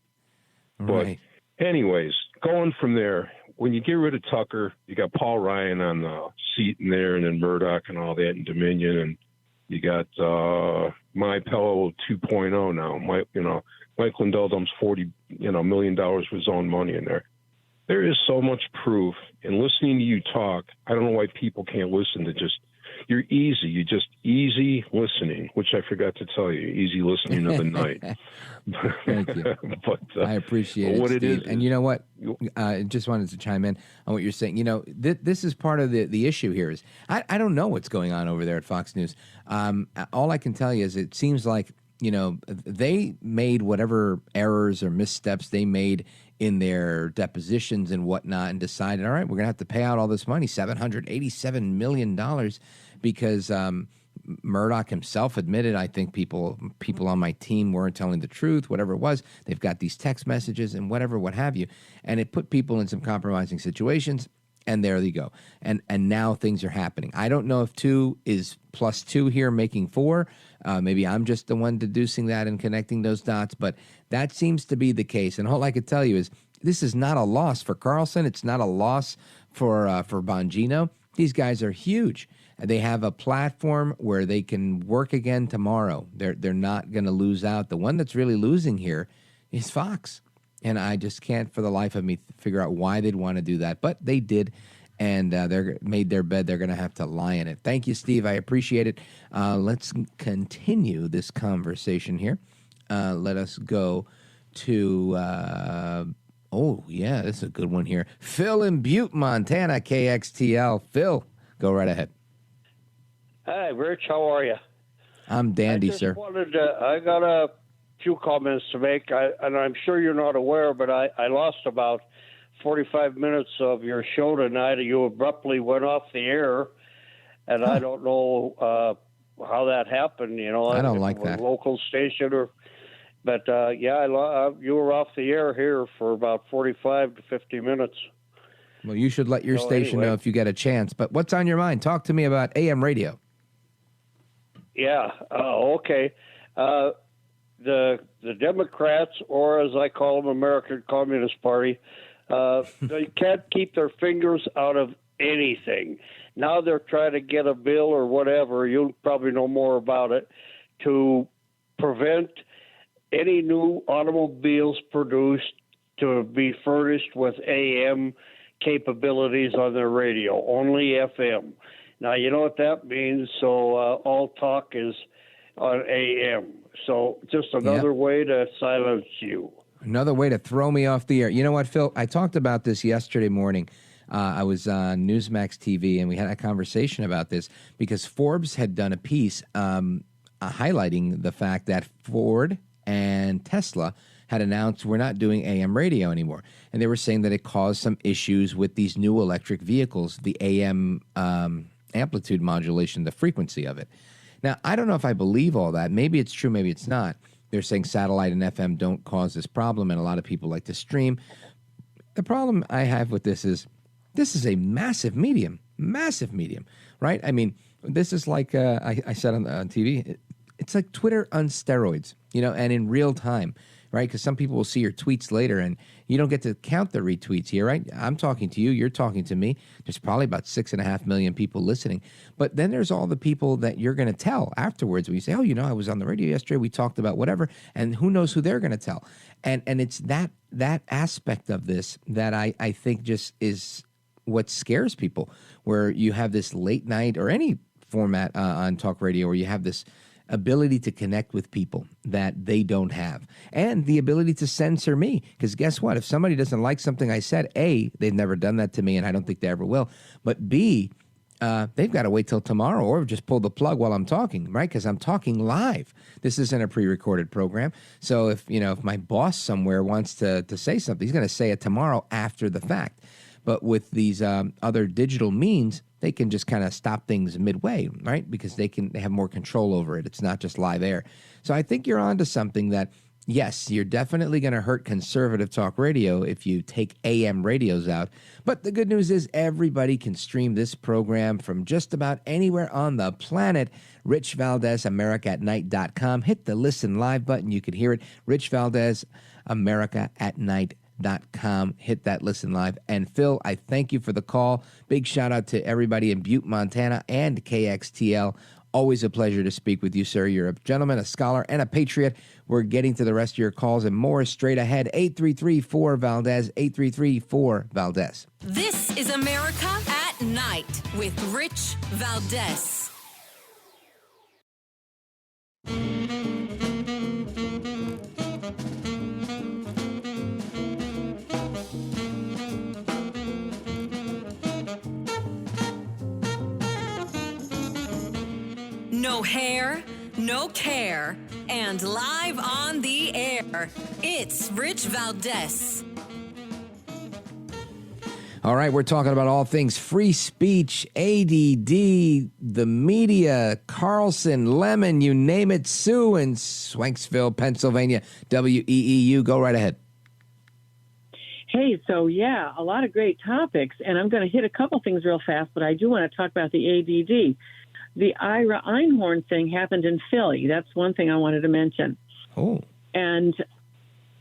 Right. But anyways, going from there, when you get rid of Tucker, you got Paul Ryan on the seat in there, and then Murdoch and all that, and Dominion, and you got My Pillow 2.0 now. Mike Lindell dumps $40 million for his own money in there. There is so much proof, and listening to you talk, I don't know why people can't listen to just. You're easy. You're just easy listening, which I forgot to tell you. Easy listening of the night. Thank you. But, I appreciate what it, it Steve. is. And you know what? I just wanted to chime in on what you're saying. This is part of the issue here is I don't know what's going on over there at Fox News. All I can tell you is it seems like, they made whatever errors or missteps they made in their depositions and whatnot and decided, all right, we're going to have to pay out all this money, $787 million, because Murdoch himself admitted, I think people on my team weren't telling the truth, whatever it was. They've got these text messages and whatever, what have you. And it put people in some compromising situations. And there you go. And now things are happening. I don't know if 2 is plus 2 here making 4. Maybe I'm just the one deducing that and connecting those dots, but that seems to be the case. And all I could tell you is This is not a loss for Carlson. It's not a loss for Bongino. These guys are huge. They have a platform where they can work again tomorrow. They're not going to lose out. The one that's really losing here is Fox. And I just can't for the life of me figure out why they'd want to do that. But they did, and they're made their bed. They're going to have to lie in it. Thank you, Steve. I appreciate it. Let's continue this conversation here. Let us go to, this is a good one here. Phil in Butte, Montana, KXTL. Phil, go right ahead. Hi, Rich. How are you? I'm dandy, sir. I got a few comments to make, and I'm sure you're not aware, but I lost about 45 minutes of your show tonight. You abruptly went off the air, and I don't know how that happened. You know, I don't like that. Local station, but you were off the air here for about 45 to 50 minutes. Well, you should let your station know if you get a chance. But what's on your mind? Talk to me about AM radio. Yeah. Okay. The Democrats, or as I call them, American Communist Party, they can't keep their fingers out of anything. Now they're trying to get a bill or whatever, you'll probably know more about it, to prevent any new automobiles produced to be furnished with AM capabilities on their radio, only FM. Now, you know what that means, so all talk is on AM. So just another way to silence you. Another way to throw me off the air. You know what, Phil? I talked about this yesterday morning. I was on Newsmax TV, and we had a conversation about this because Forbes had done a piece highlighting the fact that Ford and Tesla had announced we're not doing AM radio anymore. And they were saying that it caused some issues with these new electric vehicles, the AM amplitude modulation, the frequency of it. Now, I don't know if I believe all that. Maybe it's true, maybe it's not. They're saying satellite and FM don't cause this problem, and a lot of people like to stream. The problem I have with this is a massive medium, right? I mean, this is like I said on TV, it's like Twitter on steroids, and in real time, right? Because some people will see your tweets later, and you don't get to count the retweets here, right? I'm talking to you, you're talking to me. There's probably about 6.5 million people listening. But then there's all the people that you're going to tell afterwards when you say, I was on the radio yesterday, we talked about whatever, and who knows who they're going to tell. And it's that aspect of this that I think just is what scares people, where you have this late night or any format on talk radio where you have this ability to connect with people that they don't have, and the ability to censor me. Because guess what? If somebody doesn't like something I said, A, they've never done that to me, and I don't think they ever will. But B, they've got to wait till tomorrow or just pull the plug while I'm talking, right? Because I'm talking live. This isn't a pre-recorded program. So if my boss somewhere wants to say something, he's going to say it tomorrow after the fact. But with these other digital means, they can just kind of stop things midway, right? Because they have more control over it. It's not just live air. So I think you're onto something that, yes, you're definitely going to hurt conservative talk radio if you take AM radios out. But the good news is everybody can stream this program from just about anywhere on the planet. Rich Valdez, AmericaAtNight.com. Hit the listen live button. You can hear it. Rich Valdez, AmericaAtNight.com. Hit that listen live. And Phil, I thank you for the call. Big shout out to everybody in Butte, Montana and KXTL. Always a pleasure to speak with you, sir. You're a gentleman, a scholar, and a patriot. We're getting to the rest of your calls and more straight ahead. 833-4-VALDEZ, 833-4-VALDEZ. This is America at Night with Rich Valdez. No hair, no care, and live on the air. It's Rich Valdez. All right, we're talking about all things free speech, ADD, the media, Carlson, Lemon, you name it, Sue in Swanksville, Pennsylvania, WEEU. Go right ahead. Hey, so yeah, a lot of great topics, and I'm going to hit a couple things real fast, but I do want to talk about the ADD. The Ira Einhorn thing happened in Philly. That's one thing I wanted to mention. Oh. And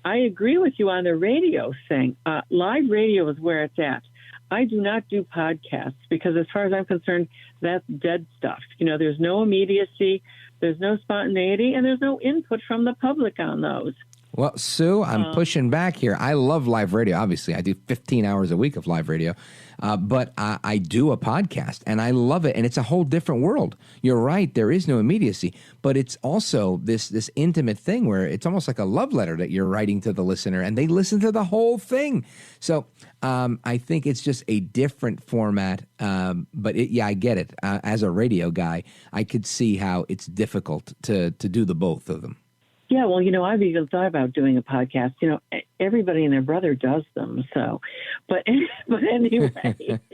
I agree with you on the radio thing. Live radio is where it's at. I do not do podcasts because, as far as I'm concerned, that's dead stuff. There's no immediacy, there's no spontaneity, and there's no input from the public on those. Well, Sue, I'm pushing back here. I love live radio. Obviously, I do 15 hours a week of live radio, but I do a podcast, and I love it, and it's a whole different world. You're right. There is no immediacy, but it's also this intimate thing where it's almost like a love letter that you're writing to the listener, and they listen to the whole thing. So I think it's just a different format, but I get it. As a radio guy, I could see how it's difficult to do the both of them. Yeah, well, I've even thought about doing a podcast. Everybody and their brother does them. So, but anyway,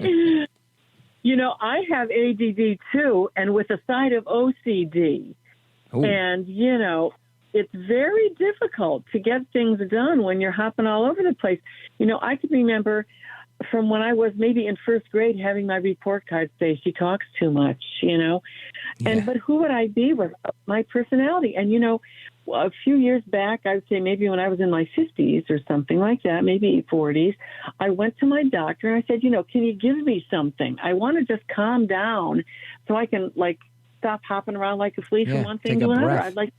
I have ADD too, and with a side of OCD. Ooh. And, it's very difficult to get things done when you're hopping all over the place. I could remember from when I was maybe in first grade having my report card say, she talks too much, but who would I be with my personality? And, a few years back, I would say maybe when I was in my 50s or something like that, maybe 40s, I went to my doctor and I said, can you give me something? I want to just calm down so I can stop hopping around like a flea from one thing to another. I'd like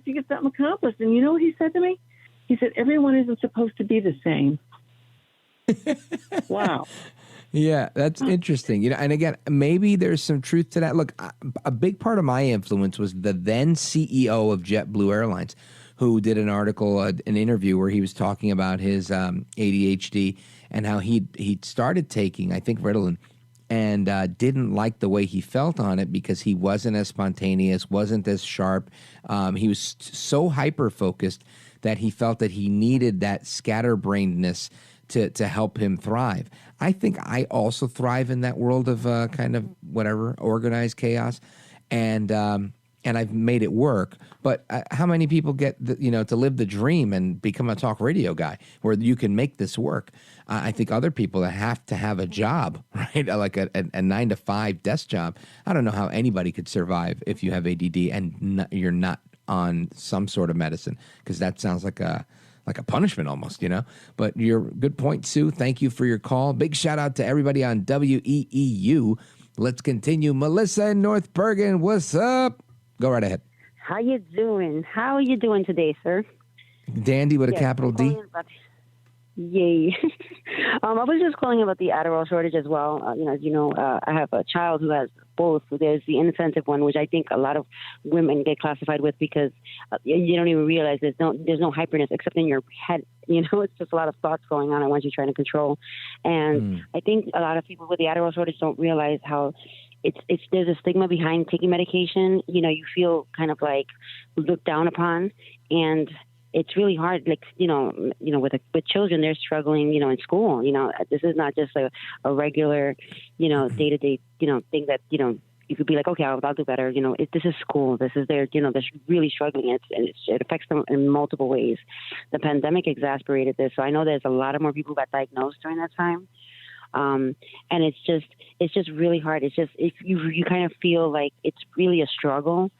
to get something accomplished. And you know what he said to me? He said, everyone isn't supposed to be the same. Wow. Yeah, that's interesting. And again, maybe there's some truth to that. Look, a big part of my influence was the then CEO of JetBlue Airlines, who did an article, an interview where he was talking about his ADHD and how he started taking, I think, Ritalin, and didn't like the way he felt on it because he wasn't as spontaneous, wasn't as sharp. He was so hyper-focused that he felt that he needed that scatterbrainedness to help him thrive. I think I also thrive in that world of kind of whatever organized chaos, and I've made it work. But how many people get to live the dream and become a talk radio guy where you can make this work? I think other people that have to have a job, right, like a 9-to-5 desk job. I don't know how anybody could survive if you have ADD and you're not on some sort of medicine, because that sounds like a punishment almost, But your good point, Sue. Thank you for your call. Big shout out to everybody on WEEU. Let's continue. Melissa in North Bergen, what's up? Go right ahead. How you doing? How are you doing today, sir? Dandy with a capital D. Yay. I was just calling about the Adderall shortage as well. As you know, I have a child who has both. There's the incentive one, which I think a lot of women get classified with because you don't even realize there's no hyperness except in your head. It's just a lot of thoughts going on at once you're trying to control. And I think a lot of people with the Adderall shortage don't realize how there's a stigma behind taking medication. You feel kind of like looked down upon, and it's really hard. With children, they're struggling, in school. This is not just a regular, day-to-day, thing that, you could be like, okay, I'll do better. This is school. This is they're really struggling. It affects them in multiple ways. The pandemic exacerbated this. So I know there's a lot of more people got diagnosed during that time. And it's just really hard. It's just, you kind of feel like it's really a struggle.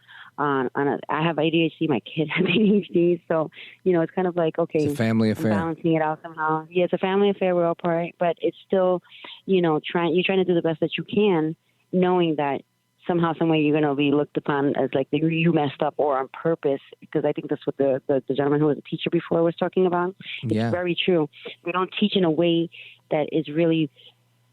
I have ADHD. My kid has ADHD, so it's kind of like, okay, it's a family affair. Balancing it out somehow. Yeah, it's a family affair. We're all part, but it's still, you're trying to do the best that you can, knowing that somehow, some way, you're going to be looked upon as like you messed up or on purpose. Because I think that's what the gentleman who was a teacher before was talking about. It's very true. We don't teach in a way that is really,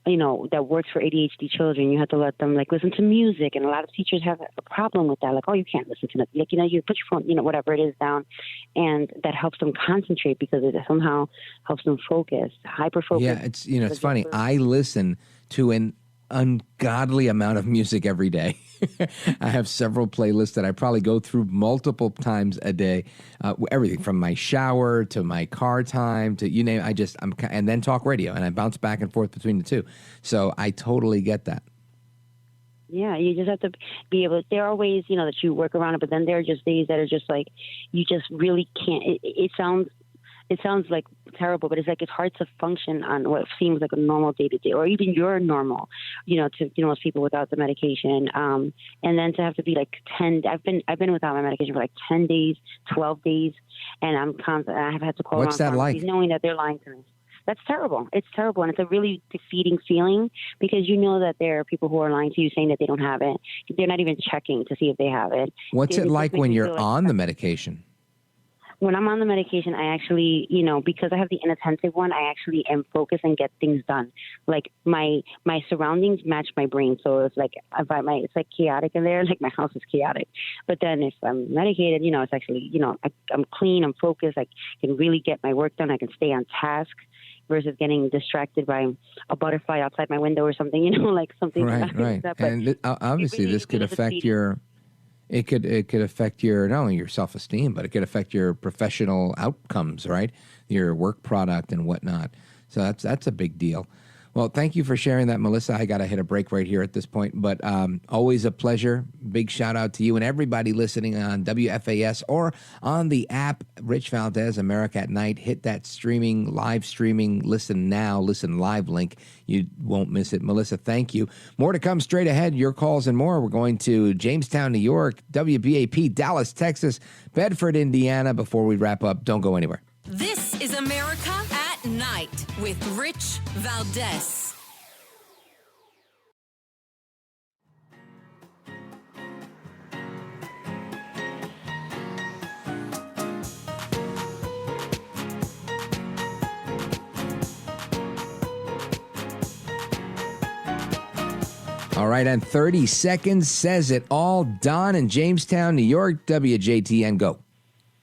that works for ADHD children. You have to let them listen to music, and a lot of teachers have a problem with that. Like, oh, you can't listen to that. You put your phone, whatever it is down, and that helps them concentrate because it somehow helps them focus, hyper focus. Yeah, it's funny. I listen to an ungodly amount of music every day. I have several playlists that I probably go through multiple times a day. Everything from my shower to my car time to you name it. And then talk radio, and I bounce back and forth between the two. So I totally get that. Yeah, you just have to be able. There are ways, that you work around it, but then there are just days that are just like you just really can't. It sounds it sounds like terrible, but it's like it's hard to function on what seems like a normal day to day, or even your normal, to most people without the medication. And then to have to be like 10. I've been without my medication for like 10 days, 12 days, and I have had to call. What's that like? Knowing that they're lying to me. That's terrible. It's terrible, and it's a really defeating feeling because you know that there are people who are lying to you saying that they don't have it. They're not even checking to see if they have it. What's it like when you're on the medication? When I'm on the medication, I actually, because I have the inattentive one, I actually am focused and get things done. Like my surroundings match my brain, so it's like it's like chaotic in there. Like my house is chaotic. But then if I'm medicated, it's actually, I'm clean, I'm focused, I can really get my work done, I can stay on task. Versus getting distracted by a butterfly outside my window or something, like something. Right. Like that. But and obviously, this could affect your. It could affect your not only your self-esteem, but it could affect your professional outcomes, right? Your work product and whatnot. So that's a big deal. Well, thank you for sharing that, Melissa. I got to hit a break right here at this point, but always a pleasure. Big shout out to you and everybody listening on WFAS or on the app, Rich Valdez, America at Night. Hit that live streaming, listen now, listen live link. You won't miss it. Melissa, thank you. More to come straight ahead. Your calls and more. We're going to Jamestown, New York, WBAP, Dallas, Texas, Bedford, Indiana. Before we wrap up, don't go anywhere. This is America at Night with Rich Valdez. All right, and 30 seconds says it all. Don in Jamestown, New York, WJTN, go.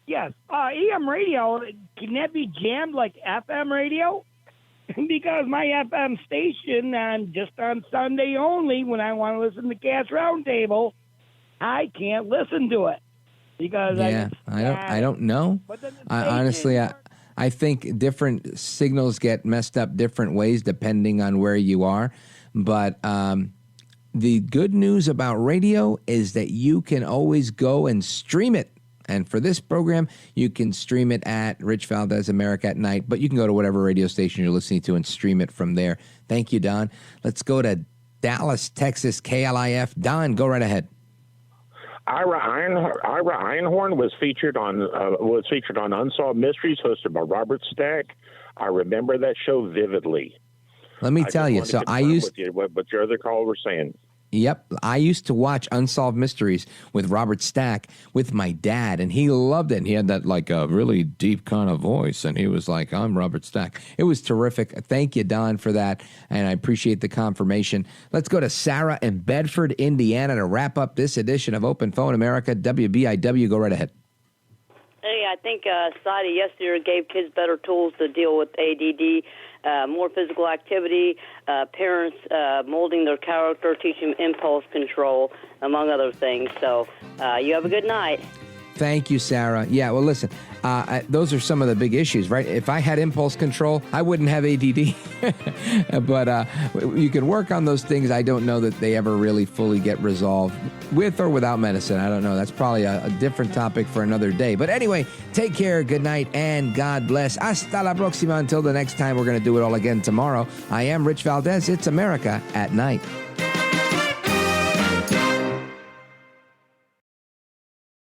Yes. EM radio, can that be jammed like FM radio? Because my FM station, just on Sunday only, when I want to listen to Cast Roundtable, I can't listen to it. Because I don't know. Honestly, I think different signals get messed up different ways depending on where you are. But the good news about radio is that you can always go and stream it. And for this program, you can stream it at Rich Valdez, America at Night, but you can go to whatever radio station you're listening to and stream it from there. Thank you, Don. Let's go to Dallas, Texas, KLIF. Don, go right ahead. Ira Einhorn was featured on Unsolved Mysteries, hosted by Robert Stack. I remember that show vividly. Let me tell you. So I used what your other caller was saying. Yep. I used to watch Unsolved Mysteries with Robert Stack with my dad, and he loved it. And he had that like a really deep kind of voice, and he was like, I'm Robert Stack. It was terrific. Thank you, Don, for that, and I appreciate the confirmation. Let's go to Sarah in Bedford, Indiana to wrap up this edition of Open Phone America. WBIW, go right ahead. Hey, I think society yesterday gave kids better tools to deal with ADD. More physical activity, parents molding their character, teaching impulse control, among other things. So you have a good night. Thank you, Sarah. Yeah, well, listen, those are some of the big issues, right? If I had impulse control, I wouldn't have ADD. But you can work on those things. I don't know that they ever really fully get resolved with or without medicine. I don't know. That's probably a different topic for another day. But anyway, take care, good night, and God bless. Hasta la próxima. Until the next time, we're going to do it all again tomorrow. I am Rich Valdez. It's America at Night.